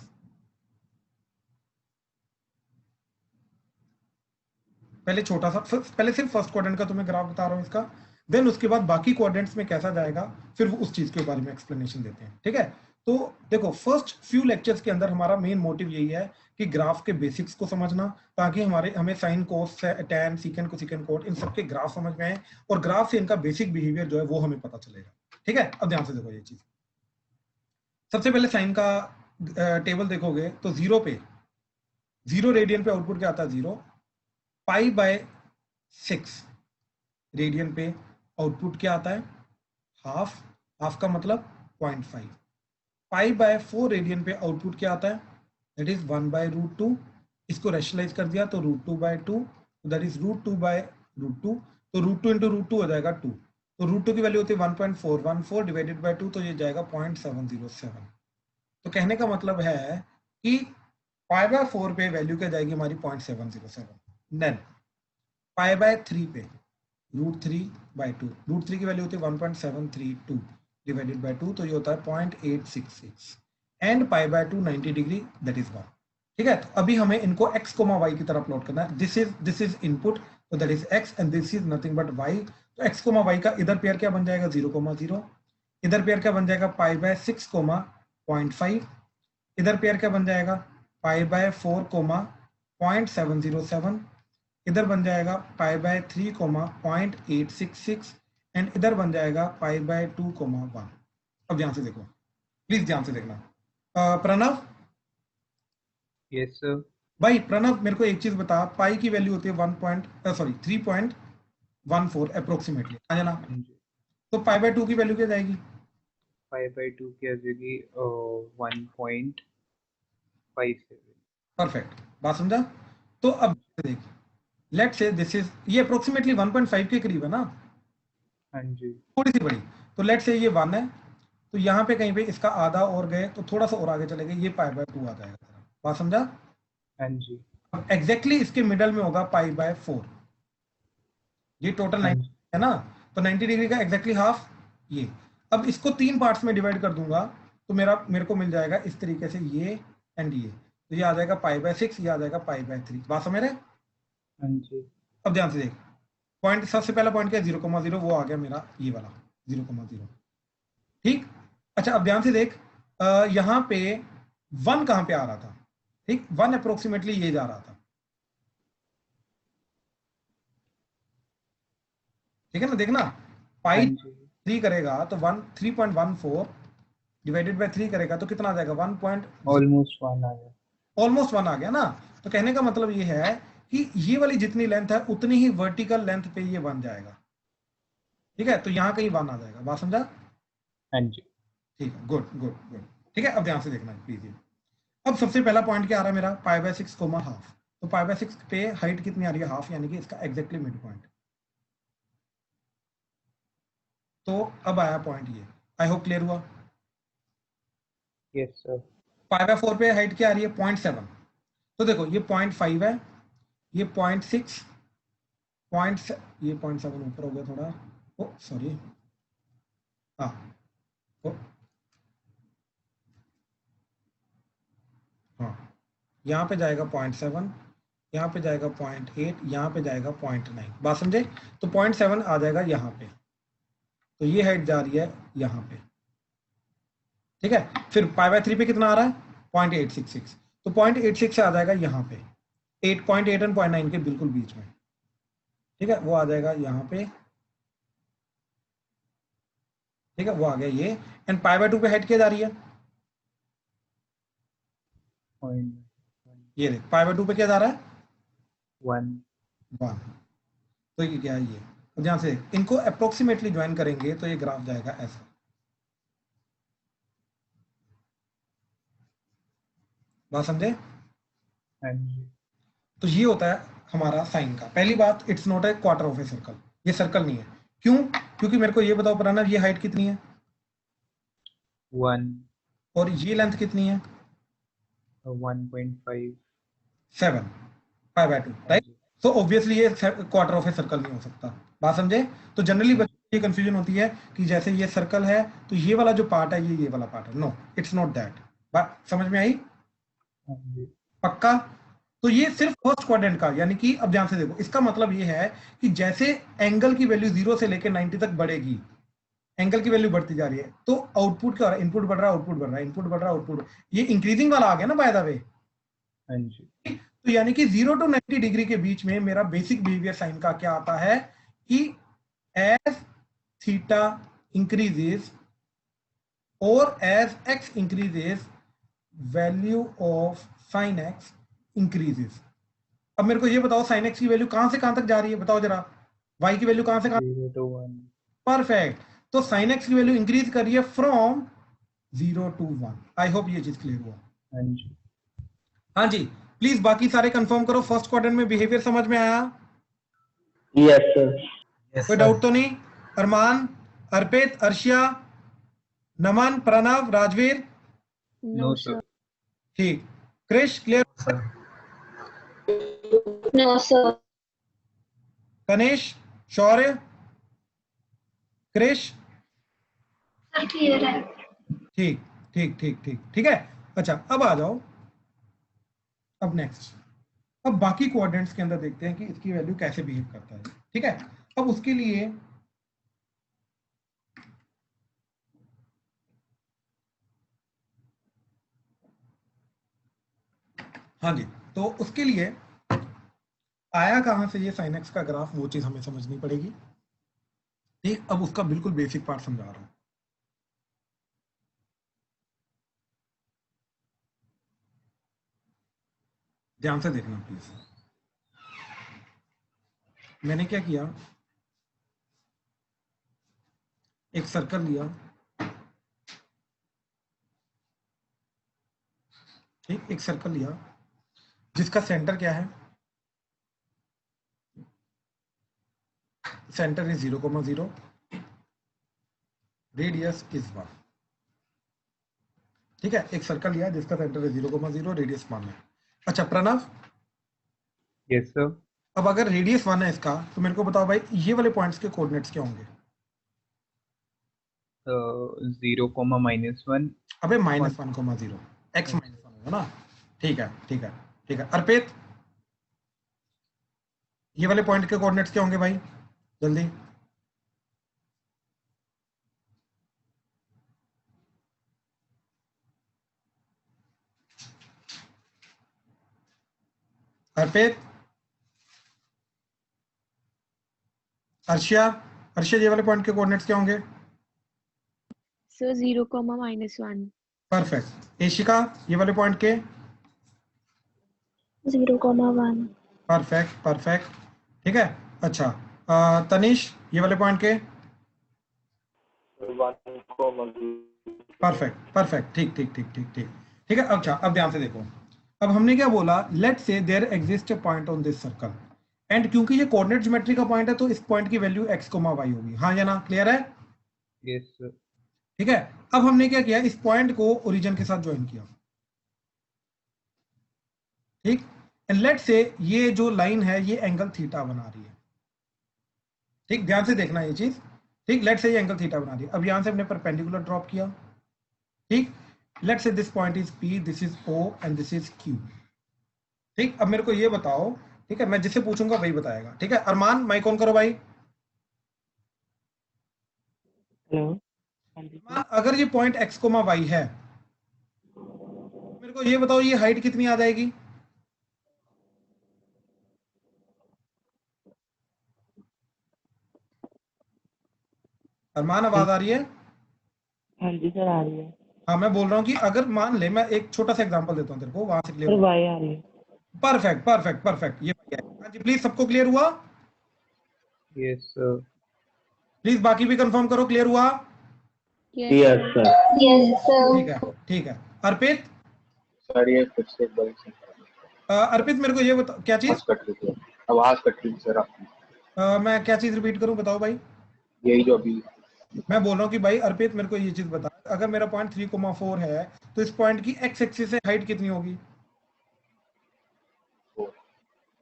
पहले छोटा सा, पहले सिर्फ फर्स्ट क्वाड्रेंट का तुम्हें ग्राफ बता रहा हूं इसका, देन उसके बाद बाकी क्वाड्रेंट्स में कैसा जाएगा फिर वो उस चीज के बारे में एक्सप्लेनेशन देते हैं, ठीक है। तो देखो फर्स्ट फ्यू लेक्चर्स के अंदर हमारा मेन मोटिव यही है कि ग्राफ के बेसिक्स को समझना, ताकि हमें sine cos tan secant cosecant cot इन सबके ग्राफ समझ में आए, और ग्राफ से इनका बेसिक बिहेवियर जो है वो हमें पता चलेगा, ठीक है। अब ध्यान से देखो ये चीज, सबसे पहले साइन का टेबल देखोगे तो 0 पे 0 रेडियन पे आउटपुट क्या आता है, 0। π/6 रेडियन पे आउटपुट क्या आता है, हाफ, हाफ का मतलब 0.5। π/4 रेडियन पे आउटपुट क्या आता है, दैट इज 1/√2। इसको रैशनलाइज कर दिया तो √2/2, दैट इज √2/√2, तो √2 into √2 हो जाएगा 2, तो √2 की वैल्यू होती है 1.414 डिवाइडेड बाय 2, तो ये जाएगा 0.707। तो कहने का मतलब है कि π/4 पे वैल्यू क्या जाएगी हमारी 0.707, देन π/3 पे √3/2, √3 की वैल्यू होती है 1.732 डिवाइडेड बाय 2, तो ये होता है 0.866, एंड π/2 90 डिग्री, दैट इज 1, ठीक है। तो अभी हमें इनको x, y की तरह प्लॉट करना है। दिस इज इनपुट, तो that is x, and this is nothing but y। तो x, y का इधर पेयर क्या बन जाएगा, 0,0, इधर पेयर क्या बन जाएगा, π/6, 0.5, इधर पेयर क्या बन जाएगा, π/4, 0.707, इधर बन जाएगा π/3, 0.866, एंड इधर बन जाएगा π/2, 1। अब ध्यान से देखो, प्लीज ध्यान से देखना। Pranav, Yes, sir. भाई प्रणव मेरे को एक चीज बता, पाई की वैल्यू होती है 3.14 अप्रोक्सीमेटली, आ जाना। हाँ जी। तो π/2 की वैल्यू क्या जाएगी, 5/2 की आ जाएगी 1.57। परफेक्ट, बात समझा। तो अब देख, लेट्स से दिस इज, ये अप्रोक्सीमेटली 1.5 के करीब है ना, हाँ जी। थोड़ी सी बड़ी। तो लेट्स से ये 1 है, तो यहाँ पे कहीं पे इसका आधा और गए तो थोड़ा सा और आगे चले गए, ये π/2 आ जाएगा, बात समझा। हाँ जी। अब एग्जैक्टली इसके मिडल में होगा π/4, ये टोटल 90 है ना, तो 90 डिग्री का एग्जैक्टली हाफ ये। अब इसको 3 पार्ट्स में डिवाइड कर दूंगा तो मेरे को मिल जाएगा इस तरीके से, ये एंड ये, तो ये आ जाएगा π/6, ये आ जाएगा π/3, बात समझ रहे हैं। हाँ जी। अब ध्यान से देख, पॉइंट सबसे पहला पॉइंट क्या है 0,0, वो आ गया मेरा ये वाला 0,0, ठीक। अच्छा अब ध्यान से देख, यहाँ पे 1 कहाँ पे आ रहा था, ठीक, 1 अप्रोक्सीमेटली ये जा रहा था, ठीक है ना, देखना हाँ पाई जी 3 करेगा तो 3.14 डिवाइडेड बाय 3 करेगा तो कितना आ जाएगा 1. ऑलमोस्ट 1 आ गया। ऑलमोस्ट 1 आ गया ना। तो कहने का मतलब ये है कि ये वाली जितनी लेंथ है उतनी ही वर्टिकल लेंथ पे ये बन जाएगा, ठीक है, तो यहाँ कहीं 1 आ जाएगा, बात समझा? हाँ जी ठीक है, गुड गुड गुड, ठीक है। अब ध्यान से देखना प्लीज, ये अब सबसे पहला पॉइंट क्या आ रहा है मेरा π/6, हाफ, तो π/6 पे हाइट कितनी आ रही है, हाफ, यानी कि इसका एग्जैक्टली मिड पॉइंट। तो अब आया पॉइंट ये, आई होप क्लियर हुआ। Yes sir. π/4 पे हाइट क्या आ रही है 0.7, तो देखो ये 0.5 है, ये 0.6, ये 0.7 ऊपर हो गया थोड़ा, ओ सॉरी, हाँ, ओ, हाँ, यहाँ पे जाएगा 0.7, यहाँ पे जाएगा 0.8, यहाँ पे जाएगा 0.9, बात समझे? तो 0.7 आ जाएगा यहाँ पे, तो ये हाइट जा रही है यहाँ पे, ठीक है। फिर π/3 पे कितना आ रहा है 0.866, तो 0.86 से आ जाएगा यहाँ पे 8.8 और 0.9 के बिल्कुल बीच में, ठीक है, वो आ जाएगा यहाँ पे, ठीक है, वो आ गया ये। एंड π/2 पे हाइट क्या जा रही है, ये देख π/2 पे क्या जा रहा है 1 1, तो ये क्या है ये, अब ध्यान से इनको अप्रोक्सीमेटली ज्वाइन करेंगे तो ये ग्राफ जाएगा ऐसा, बात समझे? हाँ जी तो ये होता है हमारा साइन का। पहली बात, it's not a quarter of a circle, ये सर्कल नहीं है। क्यों? क्योंकि मेरे को ये बताओ प्रणव, ये हाइट कितनी है 1 और ये लेंथ कितनी है 1.5 7, π/2, हाँ राइट? जी सो ऑब्वियसली ये क्वार्टर ऑफ ए सर्कल नहीं हो सकता, बात समझे? तो जनरली हाँ जी बच्चों को ये कंफ्यूजन होती है कि जैसे ये सर्कल है तो ये वाला जो पार्ट है ये वाला पार्ट है, नो इट्स नॉट दैट। बात समझ में आई? हाँ जी पक्का? तो ये सिर्फ फर्स्ट क्वाड्रेंट का, यानी कि अब ध्यान से देखो, इसका मतलब ये है कि जैसे एंगल की वैल्यू 0 से लेकर 90 तक बढ़ेगी, एंगल की वैल्यू बढ़ती जा रही है, तो आउटपुट क्या हो रहा है, इनपुट बढ़ रहा है, आउटपुट बढ़ रहा है, इनपुट बढ़ रहा है, आउटपुट, ये इंक्रीजिंग वाला आ गया ना बाय द वे। हाँ जी तो यानी कि 0 to 90 डिग्री के बीच में मेरा बेसिक बिहेवियर साइन का क्या आता है कि एज थीटा इंक्रीजेस और as x increases, value of sine x increases. अब मेरे को ये बताओ साइन एक्स की वैल्यू कहां से कहां तक जा रही है, बताओ जरा, वाई की वैल्यू कहां से कहां? 0 to 1 परफेक्ट, तो साइन एक्स की वैल्यू इंक्रीज कर रही है फ्रॉम 0 to 1। आई होप ये चीज क्लियर हुआ। हाँ जी हाँ जी, प्लीज बाकी सारे कंफर्म करो, फर्स्ट क्वाड्रेंट में बिहेवियर समझ में आया? Yes, sir. कोई डाउट तो नहीं? Arman, Arpit, Arshia, Naman, Pranav, Rajveer, No, no sir. Sir ठीक, Krish clear, No, sir. Kanish, Shaurya, Krish, Sir, clear है. ठीक ठीक ठीक ठीक ठीक है। अच्छा अब आ जाओ, अब नेक्स्ट, अब बाकी क्वाड्रेंट्स के अंदर देखते हैं कि इसकी वैल्यू कैसे बिहेव करता है, ठीक है। अब उसके लिए हाँ जी, तो उसके लिए आया कहां से ये साइन एक्स का ग्राफ, वो चीज हमें समझनी पड़ेगी, ठीक। अब उसका बिल्कुल बेसिक पार्ट समझा रहा हूं, ध्यान से देखना प्लीज। मैंने क्या किया, एक सर्कल लिया, ठीक, एक सर्कल लिया जिसका सेंटर क्या है, सेंटर इज 0,0, रेडियस इज 1, ठीक है। एक सर्कल लिया जिसका सेंटर है 0,0, रेडियस 1 है। अच्छा प्रणव, यस सर अब अगर रेडियस 1 है इसका, तो मेरे को बताओ भाई ये वाले पॉइंट्स के कोऑर्डिनेट्स क्या होंगे? 0 -1 अबे -1,0, x -1 होगा ना, ठीक है ठीक है ठीक है। अर्पित, ये वाले पॉइंट के कोऑर्डिनेट्स क्या होंगे भाई, जल्दी? अर्पित, अर्शिया, अर्शिया ये वाले पॉइंट के कोऑर्डिनेट्स क्या होंगे? सर 0, -1. परफेक्ट। एशिका ये वाले पॉइंट के? 0,1. परफेक्ट परफेक्ट, ठीक है। अच्छा तनिष ये वाले पॉइंट के? 1,0. परफेक्ट परफेक्ट, ठीक ठीक ठीक ठीक ठीक, ठीक है। अच्छा अब ध्यान से देखो, अब हमने क्या बोला, let say there exist a point on this circle and क्योंकि ये कोऑर्डिनेट ज्योमेट्री का पॉइंट है तो इस पॉइंट की वैल्यू x, y होगी, हाँ या ना? क्लियर है? Yes, sir. ठीक है। अब हमने क्या किया, इस पॉइंट को ओरिजिन के साथ ज्वाइन किया, ठीक। एंड लेट से ये जो लाइन है ये एंगल थीटा बना रही है, ठीक। ध्यान से देखना ये चीज, ठीक। लेट से ये एंगल थीटा बना रही है। अब यहां से हमने परपेंडिकुलर ड्रॉप किया, ठीक। लेट से this point is P, this is O and this is Q, ठीक। अब मेरे को ये बताओ, ठीक है, मैं जिससे पूछूंगा वही बताएगा, ठीक है। अरमान माइक ऑन करो भाई। हेलो। अरमान, अगर ये पॉइंट x, y है, मेरे को ये बताओ ये हाइट कितनी आ जाएगी? अरमान आवाज आ रही है? हाँ जी सर, आ रही है। हाँ मैं बोल रहा हूँ कि अगर मान ले, मैं एक छोटा सा एग्जांपल देता हूँ तेरे को, वहां से सर क्लियर। वाई आ रही है। परफेक्ट परफेक्ट परफेक्ट, ये हाँ जी प्लीज, सबको क्लियर हुआ? Yes, sir. प्लीज बाकी भी कंफर्म करो, क्लियर हुआ? Yes sir. Yes, ठीक sir. है ठीक है। अर्पित, सर ये फिर से एक बार से अर्पित मेरे को ये बता, क्या चीज? आवाज कट रही थी, आवाज कट रही थी सर आपकी। मैं क्या चीज रिपीट करूं, बताओ भाई। यही जो अभी मैं बोल रहा हूँ कि भाई अर्पित मेरे को ये चीज बता, अगर मेरा पॉइंट 3,4 है तो इस पॉइंट की x एक्सिस से हाइट कितनी होगी?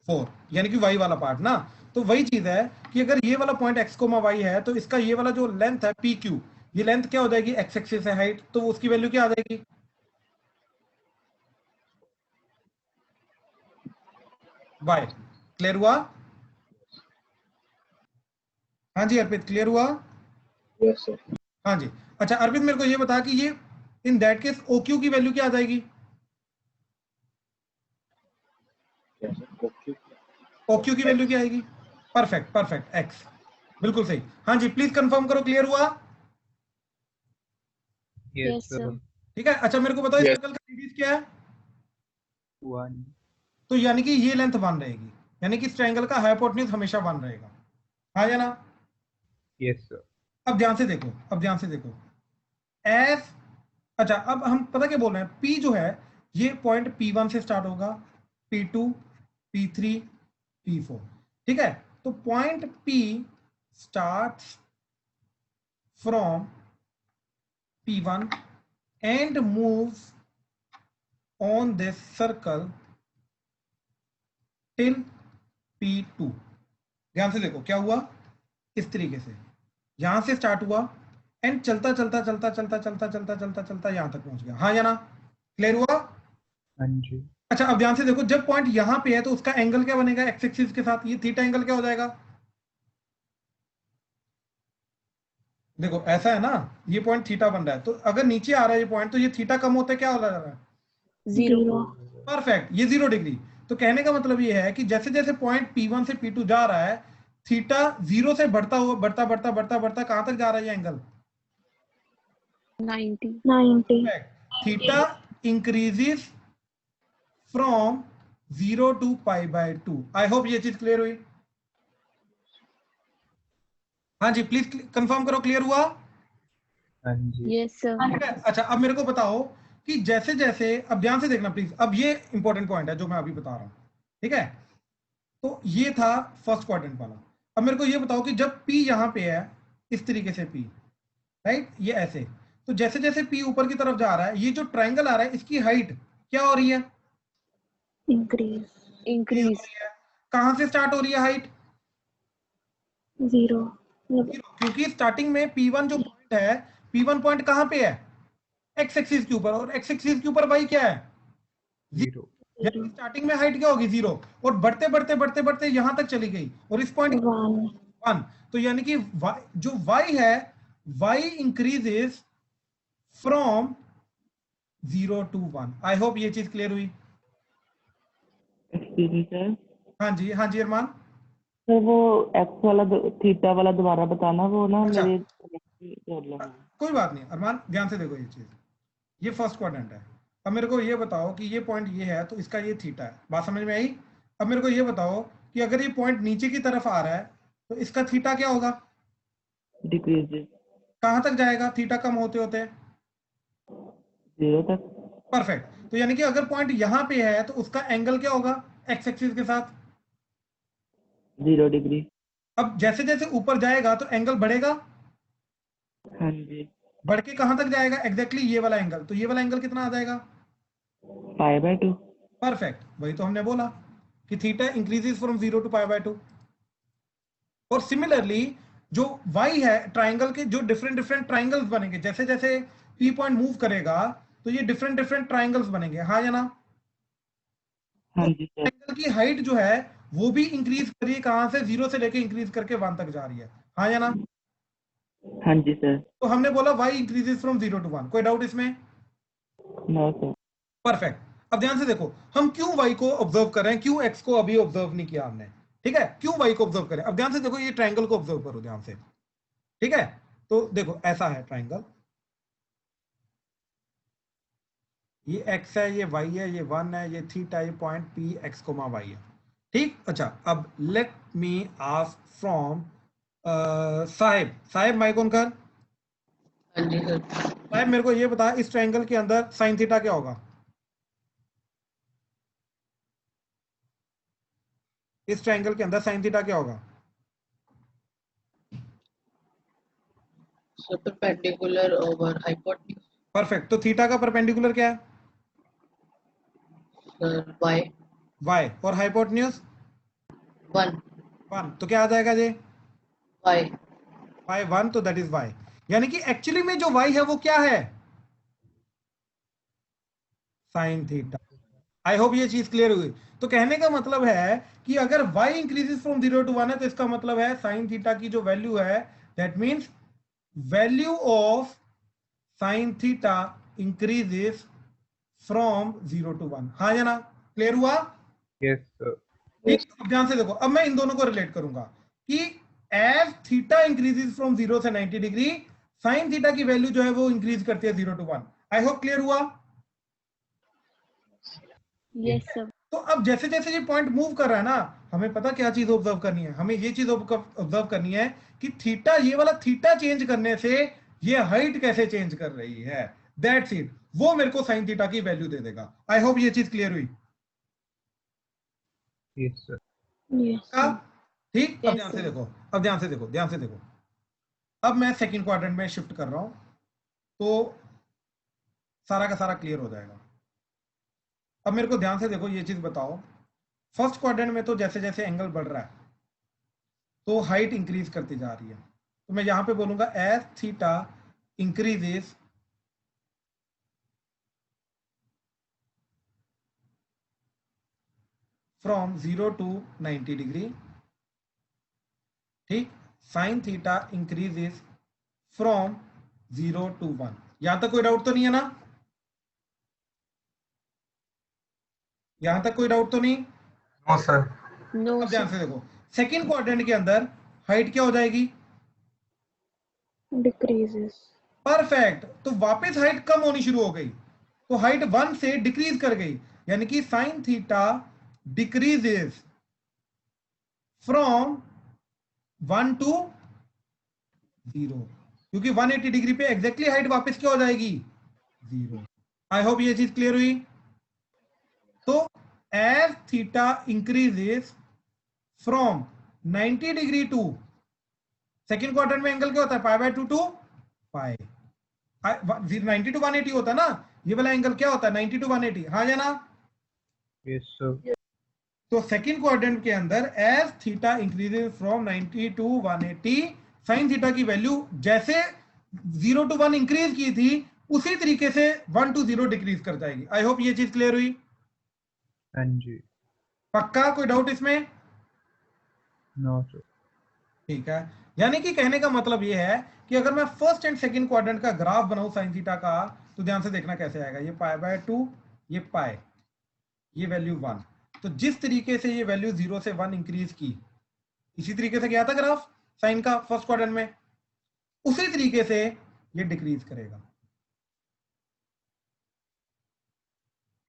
4, यानी कि y वाला पार्ट ना। तो वही चीज है कि अगर ये वाला पॉइंट x, y है तो इसका ये वाला जो लेंथ है PQ, ये लेंथ क्या हो जाएगी? x एक्सिस से हाइट, तो उसकी वैल्यू क्या आ जाएगी? y। क्लियर हुआ? हाँ जी अर्पित, क्लियर हुआ? Yes sir. हाँ जी। अच्छा अर्पित मेरे को ये बता कि ये इन दैट केस OQ की वैल्यू क्या आ जाएगी? ओके OQ की वैल्यू क्या आएगी? परफेक्ट परफेक्ट, x, बिल्कुल सही। हाँ जी प्लीज कंफर्म करो, क्लियर हुआ? Yes, Yes, sir. sir. ठीक है। अच्छा मेरे को बताओ इस Yes. सर्कल का रेडियस क्या है? 1. तो यानी कि ये लेंथ 1 रहेगी, यानी कि इस ट्रायंगल का हाइपोटेन्यूज हमेशा 1 रहेगा, हाँ या ना? Yes, sir. अब ध्यान से देखो, अब ध्यान से देखो, एस, अच्छा अब हम पता क्या बोल रहे हैं, P जो है ये पॉइंट P1 से स्टार्ट होगा, P2, P3, P4, ठीक है। तो point P starts from P1 and moves on this circle till P2। ध्यान से देखो क्या हुआ, इस तरीके से यहां से स्टार्ट हुआ एंड चलता चलता चलता चलता चलता चलता चलता चलता यहां तक पहुंच गया, हाँ या ना? क्लियर हुआ? हाँ जी. अच्छा अब ध्यान से देखो, जब पॉइंट यहां पे है तो उसका एंगल क्या बनेगा एक्स एक्सिस के साथ? ये थीटा एंगल क्या हो जाएगा? देखो ऐसा है ना, ये पॉइंट थीटा बन रहा है, तो अगर नीचे आ रहा है ये पॉइंट तो ये थीटा कम होता है, क्या हो रहा है? 0. परफेक्ट, ये 0 डिग्री। तो कहने का मतलब ये है कि जैसे जैसे पॉइंट P1 से P2 जा रहा है, थीटा 0 से बढ़ता हुआ बढ़ता बढ़ता बढ़ता बढ़ता कहां तक जा रहा है ये एंगल? 90. 90. थीटा increases from 0 to π/2। I hope ये चीज क्लियर हुई? हाँ जी प्लीज कंफर्म करो, क्लियर हुआ? हाँ जी. Yes, sir. ठीक है। अच्छा अब मेरे को बताओ कि जैसे जैसे, अब ध्यान से देखना प्लीज, अब ये इंपॉर्टेंट पॉइंट है जो मैं अभी बता रहा हूं, ठीक है। तो ये था फर्स्ट क्वाड्रेंट वाला। अब मेरे को ये बताओ कि जब P यहां पे है, इस तरीके से P, राइट, ये ऐसे, तो जैसे जैसे P ऊपर की तरफ जा रहा है, ये जो ट्रायंगल आ रहा है इसकी हाइट क्या हो रही है? Increase. Increase. कहां से स्टार्ट हो रही है हाइट? 0. क्योंकि स्टार्टिंग में P1 जो पॉइंट है, P1 पॉइंट कहां पे है? एक्स एक्सिस के ऊपर, और एक्स एक्सिस के ऊपर y क्या है? 0. 0 स्टार्टिंग में हाइट क्या होगी 0 और बढ़ते बढ़ते बढ़ते बढ़ते यहां तक चली गई और इस पॉइंट 1 1, तो यानी कि जो y है y increases from 0 to 1। I hope ये चीज क्लियर हुई। Excuse me sir. हाँ जी अरमान। सर वो एक्स वाला थीटा वाला दोबारा बताना, वो ना अच्छा। मेरे प्रॉब्लम है। कोई बात नहीं अरमान, ध्यान से देखो ये चीज, ये फर्स्ट क्वाड्रेंट है। अब मेरे को ये बताओ कि ये पॉइंट ये है तो इसका ये थीटा है, बात समझ में आई। अब मेरे को ये बताओ कि अगर ये पॉइंट नीचे की तरफ आ रहा है तो इसका थीटा क्या होगा, डिक्रीजेस कहां तक जाएगा थीटा कम होते होते। 0 तक। परफेक्ट। तो यानी कि अगर पॉइंट यहां पे है तो उसका एंगल क्या होगा एक्स एक्सिस के साथ, 0 डिग्री। अब जैसे जैसे ऊपर जाएगा तो एंगल बढ़ेगा, हाँ जी। बढ़ के कहां तक जाएगा एग्जैक्टली ये वाला एंगल, तो ये वाला एंगल कितना आ जाएगा, π/2। परफेक्ट। वही तो हमने बोला कि थीटा इंक्रीजेस फ्रॉम 0 to π/2। और सिमिलरली जो y है ट्राइंगल के जो डिफरेंट डिफरेंट ट्राइंगल्स बनेंगे, जैसे जैसे P पॉइंट मूव करेगा तो ये डिफरेंट डिफरेंट ट्राइंगल्स बनेंगे, हाँ या ना। हाँ तो जी सर। ट्राइंगल की हाइट जो है वो भी इंक्रीज कर रही है, कहां से 0 से लेके इंक्रीज करके 1 तक जा रही है, हाँ या ना। हाँ जी सर। तो हमने बोला y इंक्रीजेस फ्रॉम 0 to 1, कोई डाउट इसमें। No sir. परफेक्ट। अब ध्यान से देखो हम क्यों y को ऑब्जर्व कर रहे हैं, क्यों x को अभी ऑब्जर्व नहीं किया हमने, ठीक है, क्यों y को ऑब्जर्व करें। अब ध्यान से देखो ये ट्राइंगल को ऑब्जर्व करो ध्यान से, ठीक है। तो देखो ऐसा है ट्राइंगल, ये x है, ये y है, ये 1 है, ये थीटा, ये पॉइंट p x, y है, ठीक। अच्छा अब let me ask from Sahib, Sahib mike on कर। हाँ जी सर। साहिब मेरे को ये बता इस ट्राइंगल के अंदर साइन थीटा क्या होगा, इस ट्राइंगल के अंदर साइन थीटा क्या होगा। So perpendicular over hypotenuse. Perfect. तो थीटा का परपेंडिकुलर क्या है, Y y, और हाइपोटेन्यूज 1 1, तो क्या आ जाएगा जी, y y 1, तो दैट इज y। यानी कि एक्चुअली में जो y है वो क्या है, साइन थीटा। आई होप ये चीज क्लियर हुई। तो कहने का मतलब है कि अगर y इंक्रीजेस फ्रॉम 0 to 1 है तो इसका मतलब है साइन थीटा की जो वैल्यू है that means value of sign theta increases from 0 to 1, हाँ या ना, क्लियर हुआ। Yes sir. ठीक, अब ध्यान से देखो, अब मैं इन दोनों को रिलेट करूंगा कि एज थीटा इंक्रीजेस फ्रॉम 0 से 90 डिग्री साइन थीटा की वैल्यू जो है वो इंक्रीज करती है 0 to 1। आई होप क्लियर हुआ। Yes, sir. तो अब जैसे जैसे ये पॉइंट मूव कर रहा है ना, हमें पता क्या चीज ऑब्जर्व करनी है, हमें ये चीज ऑब्जर्व करनी है कि थीटा, ये वाला थीटा चेंज करने से ये हाइट कैसे चेंज कर रही है, दैट्स इट। वो मेरे को साइन थीटा की वैल्यू दे देगा। आई होप ये चीज क्लियर हुई। Yes sir. yes sir. ठीक, अब Yes, ध्यान से sir. देखो, अब ध्यान से देखो, ध्यान से देखो। अब मैं सेकंड क्वाड्रेंट में शिफ्ट कर रहा हूं तो सारा का सारा क्लियर हो जाएगा। अब मेरे को ध्यान से देखो, ये चीज बताओ, फर्स्ट क्वाड्रेंट में तो जैसे जैसे एंगल बढ़ रहा है तो हाइट इंक्रीज करती जा रही है, तो मैं यहां पे बोलूंगा as theta increases from 0 to 90 degree, ठीक, sine theta increases from 0 to 1। यहां तक कोई डाउट तो नहीं है ना, यहां तक कोई डाउट तो नहीं। No sir. No, अब ध्यान sir. से देखो, सेकंड क्वाड्रेंट के अंदर हाइट क्या हो जाएगी, Decreases. परफेक्ट। तो वापस हाइट कम होनी शुरू हो गई, तो हाइट 1 से डिक्रीज कर गई, यानी कि sine theta decreases from 1 to 0, क्योंकि 180 डिग्री पे एग्जैक्टली हाइट वापस क्या हो जाएगी, 0। आई होप ये चीज क्लियर हुई। तो as theta increases from 90 degree to, second quarter में एंगल क्या होता है, π/2 to π, 90 to 180 होता है ना, ये वाला एंगल क्या होता है 90 to 180, हाँ या ना। Yes sir. तो सेकंड क्वाड्रेंट के अंदर as theta increases from 90 to 180, sine theta की वैल्यू जैसे 0 to 1 इंक्रीज की थी उसी तरीके से 1 to 0 डिक्रीज कर जाएगी। आई होप ये चीज क्लियर हुई। हाँ जी। पक्का? कोई डाउट इसमें? No sir. ठीक है, यानी कि कहने का मतलब ये है कि अगर मैं फर्स्ट एंड सेकंड क्वाड्रेंट का ग्राफ बनाऊं साइन थीटा का, तो ध्यान से देखना कैसे आएगा। ये पाई बाय 2, ये पाई, ये वैल्यू 1। तो जिस तरीके से ये वैल्यू 0 से 1 इंक्रीज की, इसी तरीके से गया था ग्राफ साइन का फर्स्ट क्वाड्रेंट में, उसी तरीके से ये डिक्रीज करेगा।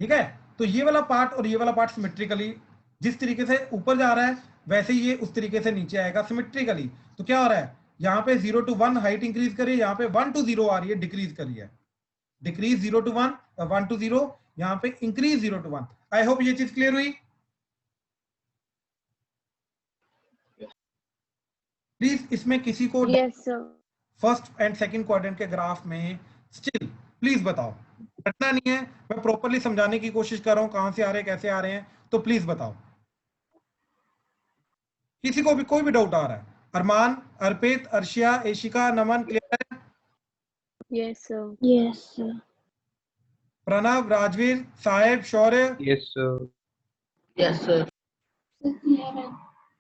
ठीक है, तो ये वाला पार्ट और ये वाला पार्ट सिमेट्रिकली जिस तरीके से ऊपर जा रहा है, वैसे ही ये उस तरीके से नीचे आएगा सिमेट्रिकली। तो क्या हो रहा है, यहाँ पे 0 to 1 हाइट इंक्रीज करी है, यहाँ पे 1 to 0 आ रही है, डिक्रीज करी है। डिक्रीज 0 to 1, 1 to 0, यहाँ पे इंक्रीज 0 to 1। आई होप ये चीज क्लियर हुई। प्लीज इसमें किसी को Yes, sir. First and second quadrant के ग्राफ में स्टिल प्लीज बताओ, रटना नहीं है, मैं प्रॉपरली समझाने की कोशिश कर रहा हूं, कहां से आ रहे हैं, कैसे आ रहे हैं, तो प्लीज बताओ। किसी को भी कोई भी डाउट आ रहा है? अरमान, अर्पित, अर्शिया, एशिका, नमन, क्लियर है? Yes, sir. Yes, sir. Pranav, Rajveer, Saheb, Shaurya, yes sir. Yes, sir.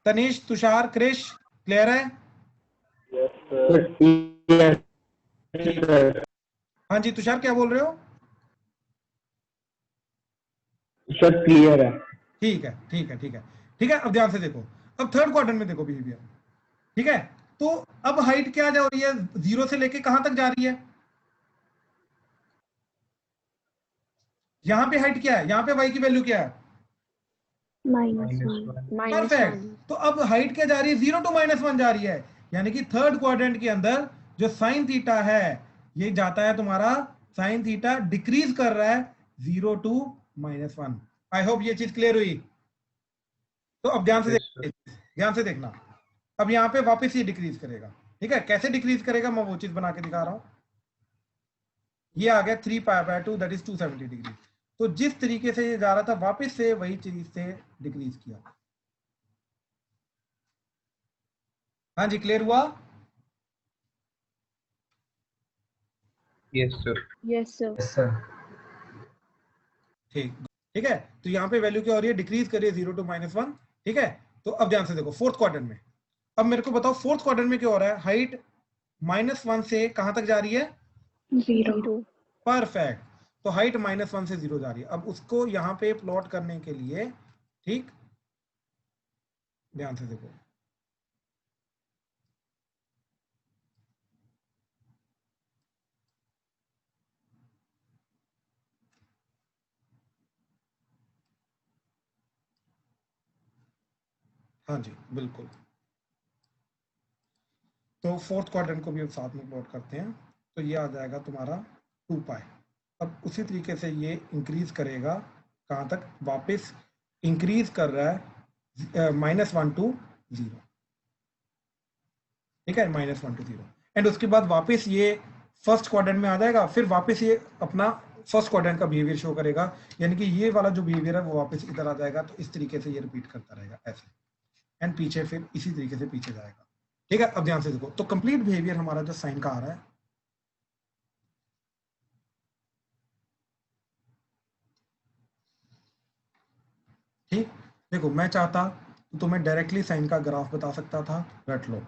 Tanish, Tushar, Krish, clear है? हाँ जी तुषार, क्या बोल रहे हो? सर क्लियर है। ठीक है, ठीक है, ठीक है, ठीक है। अब ध्यान से देखो, अब थर्ड क्वाड्रेंट में देखो बिहेवियर। ठीक है, तो अब हाइट क्या जा रही है, 0 से लेके कहां तक जा रही है? यहां पे हाइट क्या है, यहां पे y की वैल्यू क्या है? -1. Minus perfect. 1. तो अब हाइट क्या जा रही है, 0 to -1 जा रही है, यानी कि थर्ड क्वाड्रेंट के अंदर जो साइन थीटा है, ये जाता है तुम्हारा, साइन थीटा डिक्रीज कर रहा है 0 to -1। आई होप ये चीज क्लियर हुई। तो अब ध्यान से ध्यान से देखना, अब यहाँ पे वापस ये डिक्रीज करेगा। ठीक है, कैसे डिक्रीज करेगा मैं वो चीज बना के दिखा रहा हूं। ये आ गया 3π/2 दैट इज 270 डिग्री। तो जिस तरीके से ये जा रहा था, वापस से वही चीज से डिक्रीज किया। हाँ जी, क्लियर हुआ? Yes sir. Yes, sir. ठीक, ठीक है। तो यहाँ पे वैल्यू क्या हो रही है, डिक्रीज करिए 0 to -1। ठीक है, तो अब ध्यान से देखो फोर्थ क्वाड्रेंट में। अब मेरे को बताओ फोर्थ क्वाड्रेंट में क्या हो रहा है, हाइट -1 से कहां तक जा रही है? 0. परफेक्ट। तो हाइट -1 से 0 जा रही है। अब उसको यहाँ पे प्लॉट करने के लिए, ठीक, ध्यान से देखो, हाँ जी बिल्कुल। तो फोर्थ क्वाड्रेंट को भी अब साथ में प्लॉट करते हैं। तो ये आ जाएगा तुम्हारा 2π। अब उसी तरीके से ये इंक्रीज करेगा कहाँ तक, वापस इंक्रीज कर रहा है -1 to 0। ठीक है, -1 to 0, एंड उसके बाद वापस ये फर्स्ट क्वाड्रेंट में आ जाएगा, फिर वापस ये अपना फर्स्ट क्वाड्रेंट का बिहेवियर शो करेगा, यानी कि ये वाला जो बिहेवियर है वो वापस इधर आ जाएगा। तो इस तरीके से ये रिपीट करता रहेगा ऐसे, एंड पीछे फिर इसी तरीके से पीछे जाएगा। ठीक है, अब ध्यान से देखो, तो कंप्लीट बिहेवियर हमारा जो साइन का आ रहा है, ठीक, देखो मैं चाहता तो तुम्हें डायरेक्टली साइन का ग्राफ बता सकता था, रट लो,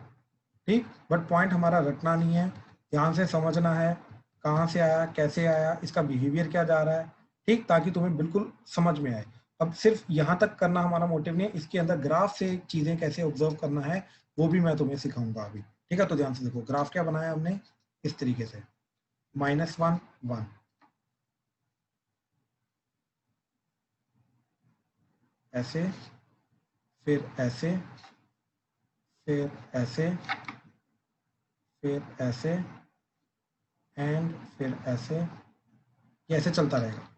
ठीक, बट पॉइंट हमारा रटना नहीं है, ध्यान से समझना है कहाँ से आया, कैसे आया, इसका बिहेवियर क्या जा रहा है, ठीक, ताकि तुम्हें बिल्कुल समझ में आए। अब सिर्फ यहाँ तक करना हमारा मोटिव नहीं है, इसके अंदर ग्राफ से चीजें कैसे ऑब्जर्व करना है वो भी मैं तुम्हें सिखाऊंगा अभी। ठीक है, तो ध्यान से देखो, ग्राफ क्या बनाया हमने, इस तरीके से -1 1, ऐसे, फिर ऐसे, फिर ऐसे, फिर ऐसे, एंड फिर ऐसे, ये ऐसे चलता रहेगा,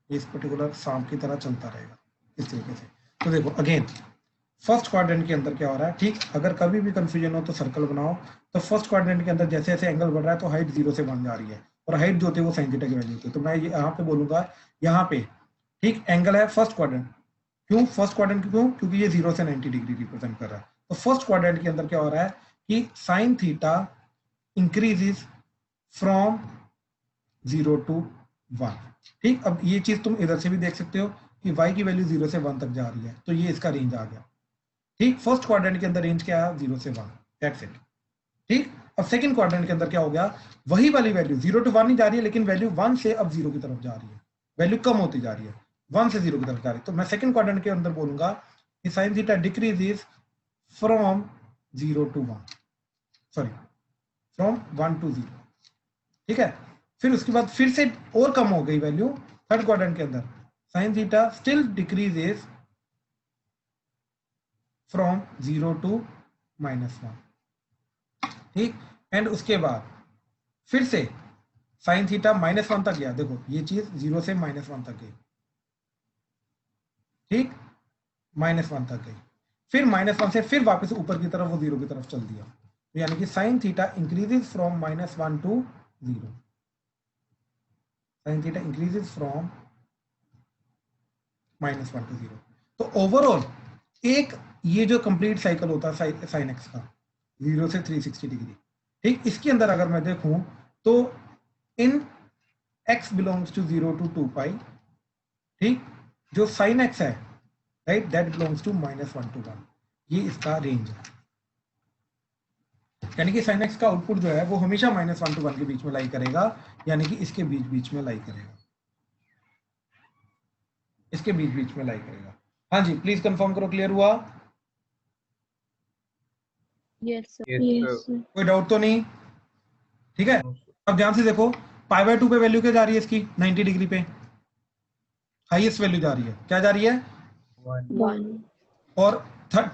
इस पर्टिकुलर सांप की तरह चलता रहेगा इस तरीके से। तो देखो अगेन फर्स्ट क्वाड्रेंट के अंदर क्या हो रहा है, ठीक, अगर कभी भी कंफ्यूजन हो तो सर्कल बनाओ। तो फर्स्ट क्वाड्रेंट के अंदर जैसे जैसे एंगल बढ़ रहा है तो हाइट 0 से 1 जा रही है, और हाइट जो होती है वो साइन थीटा की वैल्यू होती है। तो मैं यहाँ पे बोलूंगा, यहाँ पे ठीक एंगल है फर्स्ट क्वाड्रेंट। क्यों फर्स्ट क्वाड्रेंट, क्यों, क्योंकि ये 0 से 90 डिग्री रिप्रेजेंट कर रहा है। तो फर्स्ट क्वाड्रेंट के अंदर क्या हो रहा है कि sign theta increases from 0 to 1। ठीक, अब ये चीज तुम इधर से भी देख सकते हो कि y की वैल्यू 0 से 1 तक जा रही है, तो ये इसका रेंज आ गया। ठीक, फर्स्ट क्वाड्रेंट के अंदर रेंज क्या है, 0 से 1, दैट्स इट। ठीक, अब सेकंड क्वाड्रेंट के अंदर क्या हो गया, वही वाली वैल्यू 0 to 1 ही जा रही है, लेकिन वैल्यू 1 से अब 0 की तरफ जा रही है, वैल्यू कम होती जा रही है, 1 से 0 की तरफ जा रही है। तो मैं सेकंड क्वाड्रेंट के अंदर बोलूंगा कि sin theta decreases from 0 to 1, sorry from 1 to 0। ठीक है, फिर उसके बाद फिर से और कम हो गई वैल्यू थर्ड क्वाड्रेंट के अंदर, sin theta still decreases from 0 to -1। ठीक, एंड उसके बाद फिर से sin थीटा -1 तक गया, देखो ये चीज 0 से -1 तक गई। ठीक, -1 तक गई, फिर -1 से फिर वापस ऊपर की तरफ वो 0 की तरफ चल दिया, तो यानी कि sin theta increases from -1 to 0, sin theta increases from -1 to 0। तो ओवरऑल एक ये जो कंप्लीट साइकिल होता है sin x का 0 से 360 डिग्री, ठीक, इसके अंदर अगर मैं देखूं तो in x belongs to 0 to 2 pi, ठीक, जो sin x है, right, that belongs to -1 to 1, ये इसका रेंज है। यानी कि sin x का आउटपुट जो है वो हमेशा -1 to 1 के बीच में लाई करेगा, यानी कि इसके बीच बीच में लाई करेगा, इसके बीच बीच में लाई करेगा। हाँ जी, प्लीज कंफर्म करो, क्लियर हुआ? Yes, sir. Yes, Yes, sir. sir. कोई डाउट तो नहीं? ठीक है, No, sir. अब ध्यान से देखो, π/2 पे वैल्यू क्या जा रही है इसकी, 90 डिग्री पे हाईएस्ट वैल्यू जा रही है, क्या जा रही है, 1. 1 और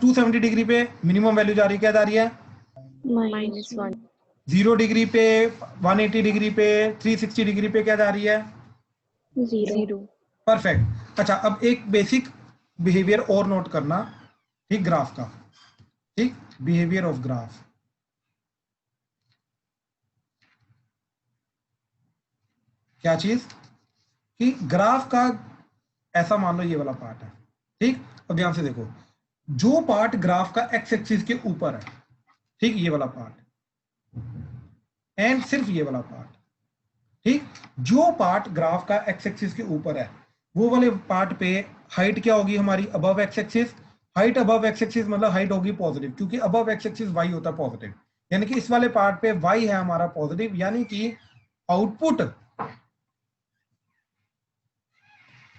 270 डिग्री पे मिनिमम वैल्यू जा रही है, क्या जा रही है, -1. 0 डिग्री पे, 180 डिग्री पे, 360 डिग्री पे क्या जा रही है, 0 परफेक्ट। अच्छा, अब एक बेसिक बिहेवियर और नोट करना, ठीक, ग्राफ का, ठीक, बिहेवियर ऑफ ग्राफ। क्या चीज, कि ग्राफ का ऐसा मान लो ये वाला पार्ट है, ठीक, अब ध्यान से देखो, जो पार्ट ग्राफ का एक्स एक्सिस के ऊपर है, ठीक, ये वाला पार्ट एंड सिर्फ ये वाला पार्ट, ठीक, जो पार्ट ग्राफ का एक्स एक्सिस के ऊपर है वो वाले पार्ट पे हाइट क्या होगी हमारी, above x axis. Height above x axis मतलब हाइट होगी पॉजिटिव, क्योंकि अबव एक्स एक्सिस वाई होता है पॉजिटिव, यानी कि इस वाले पार्ट पे वाई है हमारा पॉजिटिव, यानी कि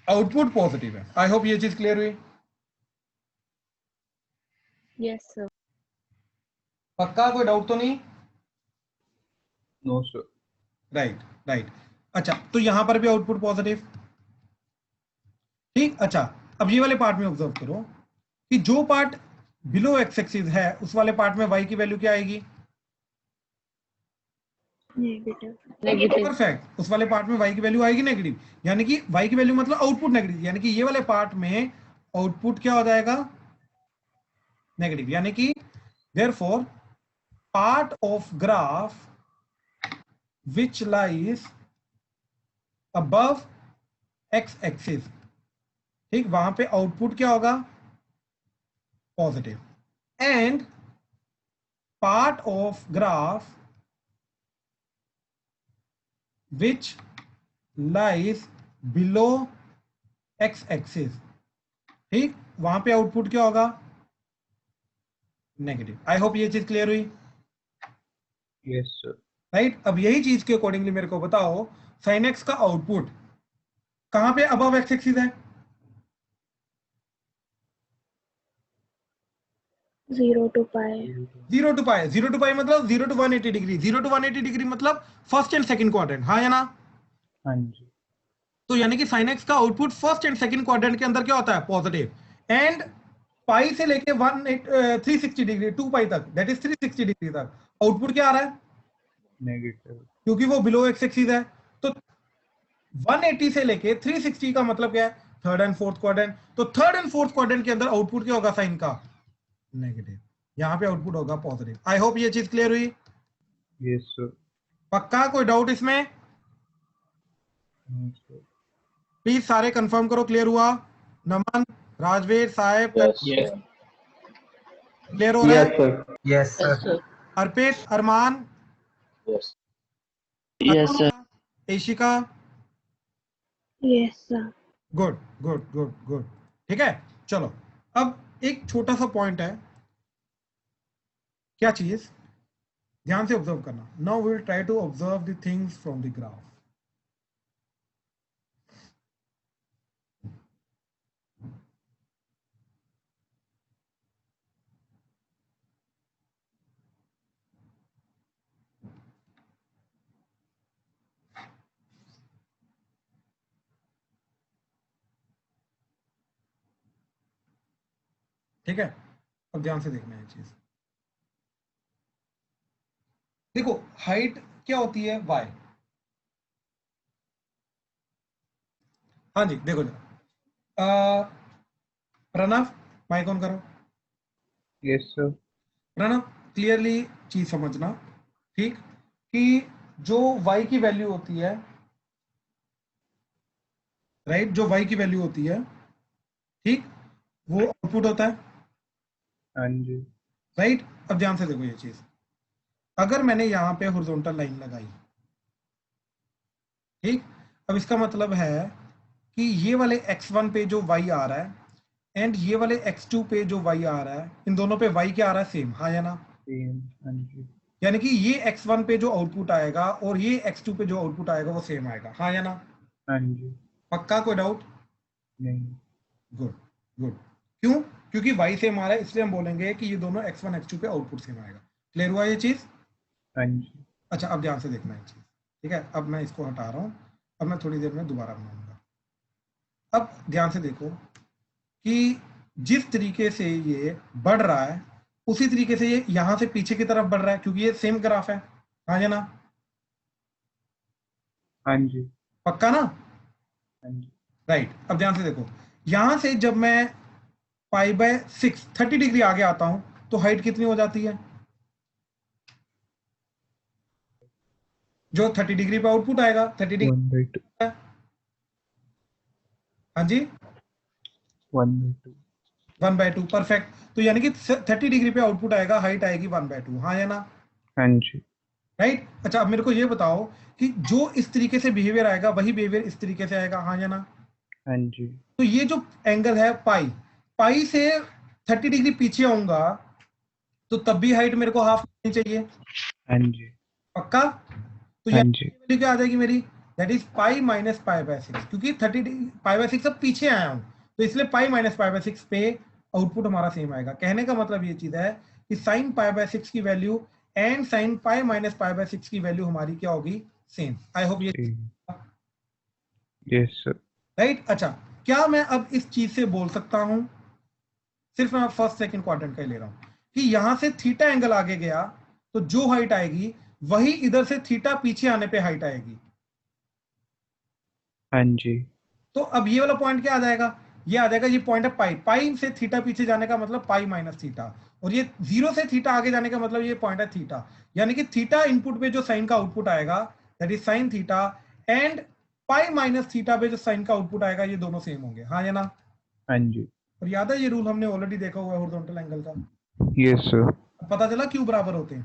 आउटपुट पॉजिटिव है। आई होप ये चीज क्लियर हुई। Yes, sir. पक्का, कोई डाउट तो नहीं? No, sir. राइट। अच्छा, तो यहां पर भी आउटपुट पॉजिटिव, ठीक। अच्छा, अब ये वाले पार्ट में ऑब्जर्व करो कि जो पार्ट बिलो एक्स एक्सिस है उस वाले पार्ट में वाई की वैल्यू क्या आएगी, नेगेटिव Negative. परफेक्ट, उस वाले पार्ट में वाई की वैल्यू आएगी नेगेटिव, यानी कि वाई की वैल्यू मतलब आउटपुट नेगेटिव, यानी कि ये वाले पार्ट में आउटपुट क्या हो जाएगा, नेगेटिव, यानी कि therefore part of graph which lies above x axis, ठीक, वहां पे आउटपुट क्या होगा, positive, and part of graph which lies below x axis, ठीक, वहां पे आउटपुट क्या होगा, नेगेटिव। आई होप ये चीज क्लियर हुई, Yes, sir. राइट। अब यही चीज के अकॉर्डिंगली मेरे को बताओ, sin x का आउटपुट कहां पे अबव एक्स एक्सिस है, 0 to pi 0 to pi। 0 to pi मतलब 0 to 180 डिग्री, 0 to 180 डिग्री मतलब फर्स्ट एंड सेकंड क्वाड्रेंट, हाँ या ना? हाँ जी. तो यानी कि sin x का output first and second quadrant के अंदर क्या होता है, पॉजिटिव, एंड पाई से लेके 360 डिग्री 2 पाई तक, दैट इज 360 डिग्री तक आउटपुट क्या आ रहा है, Negative. क्योंकि वो बिलो एक्स एक्सिस है। तो 180 से लेके 360 का मतलब क्या है, थर्ड एंड फोर्थ क्वाड्रेंट। तो थर्ड एंड फोर्थ क्वाड्रेंट के अंदर आउटपुट क्या होगा साइन का, नेगेटिव, यहाँ पे आउटपुट होगा पॉजिटिव। आई होप ये चीज क्लियर हुई, Yes, sir. पक्का, कोई डाउट इसमें? No, sir. प्लीज सारे कंफर्म करो, क्लियर हुआ? नमन, राजवीर, साहेब, Yes. क्लियर हो रहा Yes, है? sir. Yes, sir. Yes, sir. अर्पित, अरमान, Yes. Yes, sir. एशिका, Yes, sir. Good good good good. ठीक है, चलो अब एक छोटा सा पॉइंट है, क्या चीज, ध्यान से ऑब्जर्व करना। Now we will try to observe the things from the graph. ठीक है, अब ध्यान से देखना है चीज। देखो हाइट क्या होती है, y। हाँ जी देखो जरा, प्रणव माइक ऑन करो। Yes, sir. प्रणव क्लियरली चीज समझना, ठीक, कि जो y की वैल्यू होती है, राइट, जो y की वैल्यू होती है, ठीक, वो आउटपुट होता है, हाँ जी। राइट। अब ध्यान से देखो ये चीज, अगर मैंने यहां पे हॉरिजॉन्टल लाइन लगाई, ठीक, अब इसका मतलब है कि ये वाले x1 पे जो y आ रहा है एंड ये वाले x2 पे जो y आ रहा है, इन दोनों पे y क्या आ रहा है, सेम, हाँ या ना। Same. हाँ जी। यानी कि ये x1 पे जो आउटपुट आएगा और ये x2 पे जो आउटपुट आएगा वो सेम आएगा, हाँ या ना। हाँ जी। पक्का, कोई डाउट? नहीं। Good good. क्यों? क्योंकि y सेम आ रहा है, इसलिए हम बोलेंगे कि ये दोनों x1 x2 पे आउटपुट सेम आएगा। क्लियर हुआ ये चीज? हाँ जी। अच्छा अब ध्यान से देखना है चीज, ठीक है। अब मैं इसको हटा रहा हूँ, अब मैं थोड़ी देर में दोबारा बनाऊंगा। अब ध्यान से देखो कि जिस तरीके से ये बढ़ रहा है उसी तरीके से ये यहां से पीछे की तरफ बढ़ रहा है, क्योंकि ये सेम ग्राफ है, हाँ या ना। हाँ जी। पक्का ना? हाँ जी। राइट। अब ध्यान से देखो, यहां से जब मैं π/6 30 डिग्री आगे आता हूं तो हाइट कितनी हो जाती है? जो 30 डिग्री पे आउटपुट आएगा 30 डिग्री, 1/2. हाँ जी 1/2. 1/2, परफेक्ट। तो यानी कि 30 डिग्री पे आउटपुट आएगा, हाइट आएगी 1/2, हाँ या ना। हाँ जी। राइट। अच्छा अब मेरे को ये बताओ कि जो इस तरीके से बिहेवियर आएगा वही बिहेवियर इस तरीके से आएगा, हाँ या ना। हाँ जी। तो ये जो एंगल है पाई से 30 डिग्री पीछे आऊंगा तो तब भी हाइट मेरे को हाफ होनी चाहिए, हाँ जी। पक्का। तो हाँ ये जी। वैल्यू क्या आ जाएगी मेरी, दैट इज पाई माइनस π/6, क्योंकि 30 π/6 अब पीछे आया हूं तो इसलिए पाई माइनस π/6 पे आउटपुट हमारा सेम आएगा। कहने का मतलब ये चीज है कि साइन π/6 की value and sine pi minus π/6 की वैल्यू हमारी क्या होगी, सेम। आई होप ये, यस सर। राइट। अच्छा क्या मैं अब इस चीज से बोल सकता हूं, सिर्फ मैं फर्स्ट सेकंड क्वाड्रेंट का ही ले रहा हूं, कि यहां से थीटा एंगल आगे गया तो जो हाइट आएगी वही इधर से थीटा पीछे आने पे हाइट आएगी। हाँ जी। तो अब ये वाला पॉइंट क्या आ जाएगा, ये आ जाएगा, ये पॉइंट है पाई से थीटा पीछे जाने का मतलब पाई माइनस थीटा, और ये 0 से थीटा आगे जाने का मतलब ये पॉइंट है थीटा। यानी कि थीटा इनपुट पे जो साइन का आउटपुट आएगा that is sine theta, and pi minus theta पे जो साइन का आउटपुट आएगा ये दोनों सेम होंगे, हाँ या ना। हाँ जी। और याद है ये रूल हमने ऑलरेडी देखा हुआ है हॉरिजॉन्टल एंगल का। Yes sir. पता चला क्यों बराबर होते हैं,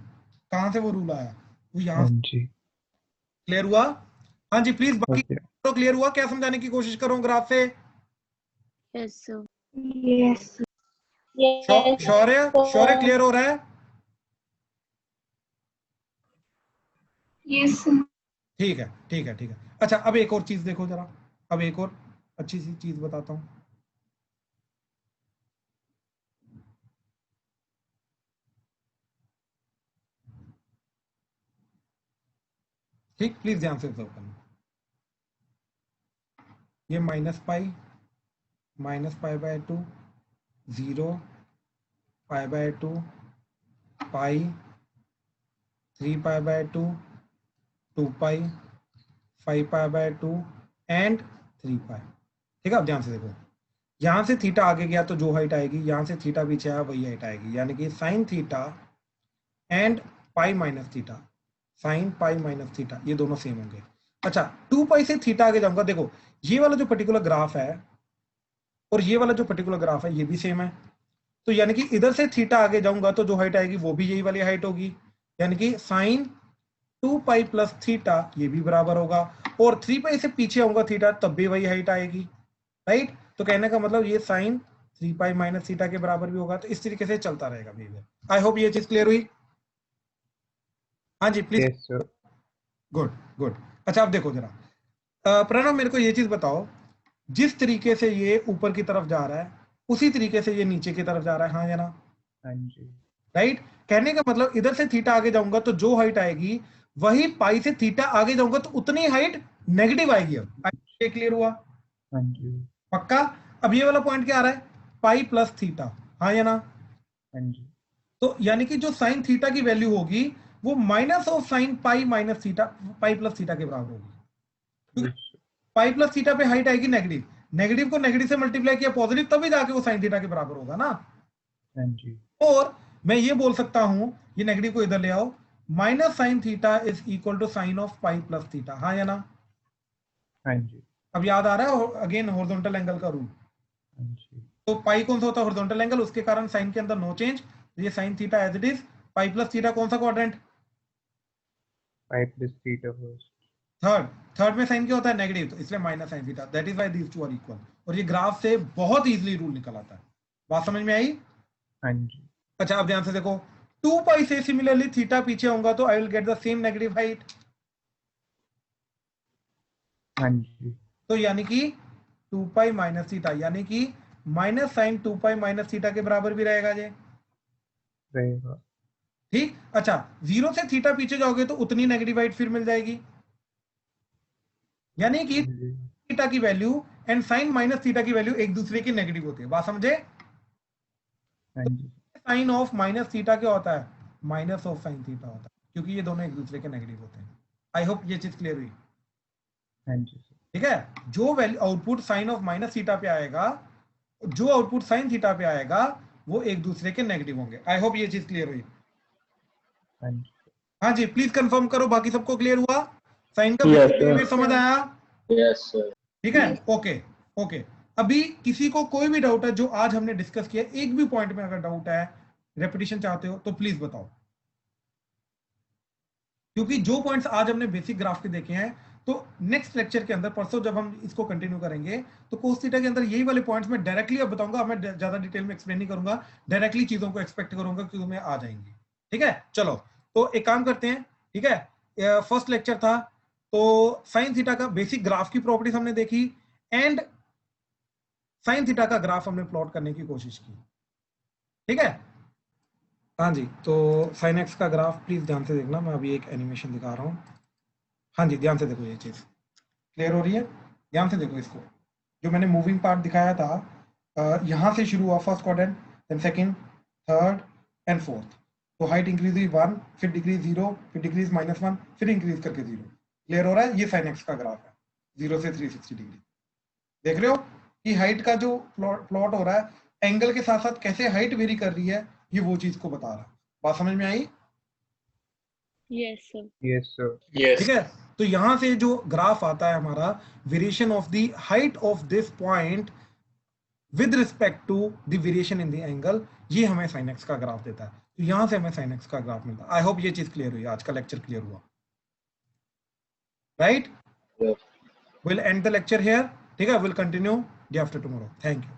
कहां से वो रूल आया, वो यहाँ हाँ से। जी। क्लियर हुआ? हाँ जी प्लीज बाकी ओके। तो क्लियर हुआ? क्या समझाने की कोशिश करो ग्राफ से? Yes, sir. Yes. शौर्य क्लियर हो रहा है? Yes. ठीक है ठीक है ठीक है। अच्छा अब एक और चीज देखो जरा, अब एक और अच्छी सी चीज बताता हूं। ठीक, प्लीज ध्यान से ऑब्जर्व करना। ये माइनस पाई/2 0 π/2 पाई 3π/2 2π 5π/2 एंड 3π। ठीक है। अब ध्यान से देखो, यहां से थीटा आगे गया तो जो हाइट आएगी, यहां से थीटा पीछे आया वही हाइट आएगी, यानी कि sine theta and pi minus theta, sign pi minus theta ये दोनों सेम होंगे। अच्छा 2π से थीटा आगे जाऊंगा, देखो ये वाला जो पर्टिकुलर ग्राफ है और ये वाला जो पर्टिकुलर ग्राफ है ये भी सेम है, तो यानी कि इधर से थीटा आगे जाऊंगा तो जो हाइट आएगी वो भी यही वाली हाइट होगी, यानी कि साइन 2π प्लस थीटा ये भी बराबर होगा। और 3 पाई से पीछे आऊंगा थीटा तब भी वही हाइट आएगी, राइट। तो कहने का मतलब ये साइन 3 पाई माइनस थीटा के बराबर भी होगा। तो इस तरीके से चलता रहेगा बिहेवियर। आई होप ये चीज क्लियर हुई। हाँ जी please. Yes, sir. Good good. अच्छा अब देखो जरा, प्रणव मेरे को ये चीज बताओ, जिस तरीके से ये ऊपर की तरफ जा रहा है उसी तरीके से ये नीचे की तरफ जा रहा है, हाँ या ना? हाँ जी। राइट। कहने का मतलब इधर से थीटा आगे जाऊंगा तो जो हाइट आएगी वही पाई से थीटा आगे जाऊंगा तो उतनी हाइट नेगेटिव आएगी। अब ये क्लियर हुआ? हाँ जी। पक्का? अब ये वाला पॉइंट क्या आ रहा है? पाई प्लस थीटा, हाँ या ना? हाँ जी। तो यानी कि जो साइन थीटा की वैल्यू होगी वो minus of sine pi minus theta, pi plus theta के बराबर होगी। Yes, sir. पाई प्लस थीटा पे हाइट आएगी नेगेटिव, नेगेटिव को नेगेटिव से मल्टीप्लाई किया पॉजिटिव, तभी जाके वो साइन थीटा के बराबर होगा ना। हाँ जी। और मैं ये बोल सकता हूं, ये नेगेटिव को इधर ले आओ, minus sine theta is equal to sine of pi plus theta, हाँ या ना? हाँ जी। अब याद आ रहा है अगेन हॉरिजॉन्टल एंगल का रूल। हाँ जी। तो पाई कौन सा होता है? हॉरिजॉन्टल एंगल, उसके कारण साइन के अंदर नो चेंज, ये sine theta as it is. Pi plus theta कौन सा quadrant? 5 plus theta first. Third. Third में साइन क्या होता है? नेगेटिव, तो इसलिए minus sine theta, that is why these two are equal. और ये ग्राफ से बहुत इजीली रूल निकल आता है। बात समझ में आई? हाँ जी। अच्छा अब ध्यान से देखो, 2 पाई से सिमिलरली थीटा पीछे होगा तो I will get the same negative height. हाँ जी। तो यानी कि 2 पाई माइनस थीटा यानी कि minus sine 2 pi minus theta के बराबर भी रहेगा ये, रहेगा। ठीक। अच्छा 0 से थीटा पीछे जाओगे तो उतनी नेगेटिव हाइट फिर मिल जाएगी, यानी कि हाँ जी। थीटा की value and sine minus theta की वैल्यू एक दूसरे की नेगेटिव होती है। बात समझे? हाँ जी। साइन ऑफ माइनस थीटा क्या होता है? माइनस ऑफ साइन थीटा होता है, क्योंकि ये दोनों एक दूसरे के नेगेटिव होते हैं। आई होप ये चीज क्लियर हुई। हाँ जी। ठीक है। जो value output sine of minus theta पे आएगा, जो आउटपुट साइन थीटा पे आएगा, वो एक दूसरे के नेगेटिव होंगे। आई होप ये चीज क्लियर हुई। हाँ जी। हाँ जी प्लीज कंफर्म करो, बाकी सबको क्लियर हुआ? साइन का Yes, बिहेवियर sir. समझ आया? Yes, sir. ठीक है। Okay okay. अभी किसी को कोई भी डाउट है जो आज हमने डिस्कस किया, एक भी पॉइंट में अगर डाउट है, रेपिटेशन चाहते हो तो प्लीज बताओ, क्योंकि जो पॉइंट्स आज हमने बेसिक ग्राफ के देखे हैं, तो नेक्स्ट लेक्चर के अंदर परसों जब हम इसको कंटिन्यू करेंगे तो कोस थीटा के अंदर यही वाले पॉइंट्स मैं डायरेक्टली अब बताऊंगा। मैं ज्यादा डिटेल में एक्सप्लेन नहीं करूंगा, डायरेक्टली चीजों को एक्सपेक्ट करूंगा कि तुम्हें आ जाएंगी। ठीक है। चलो तो एक काम करते हैं, ठीक है। फर्स्ट लेक्चर था तो साइन थीटा का बेसिक ग्राफ की प्रॉपर्टीज हमने देखी एंड साइन थीटा का ग्राफ हमने प्लॉट करने की कोशिश की। ठीक है। हाँ जी, तो साइन एक्स का ग्राफ प्लीज ध्यान से देखना, मैं अभी एक एनिमेशन दिखा रहा हूँ। हाँ जी ध्यान से देखो, ये चीज क्लियर हो रही है? ध्यान से देखो इसको, जो मैंने मूविंग पार्ट दिखाया था, यहां से शुरू हुआ first quadrant, then second, third and fourth. तो हाइट इंक्रीज हुई 1, फिर डिक्रीज 0, फिर डिक्रीज -1, फिर इंक्रीज करके 0। क्लियर हो रहा है? ये साइन एक्स का ग्राफ है 0 से 360 डिग्री। देख रहे हो कि हाइट का जो प्लॉट हो रहा है, एंगल के साथ साथ कैसे हाइट वेरी कर रही है, ये वो चीज को बता रहा है। बात समझ में आई? Yes, sir. Yes, sir. Yes. ठीक है। तो यहां से जो ग्राफ आता है हमारा, variation of the height of this point with respect to the variation in the angle, ये हमें साइन एक्स का ग्राफ देता है। तो यहां से हमें साइन एक्स का ग्राफ मिलता है। आई होप ये चीज क्लियर हुई, आज का लेक्चर क्लियर हुआ, right? Yes. Will and the lecture here. ठीक है, will continue day after tomorrow. Thank you.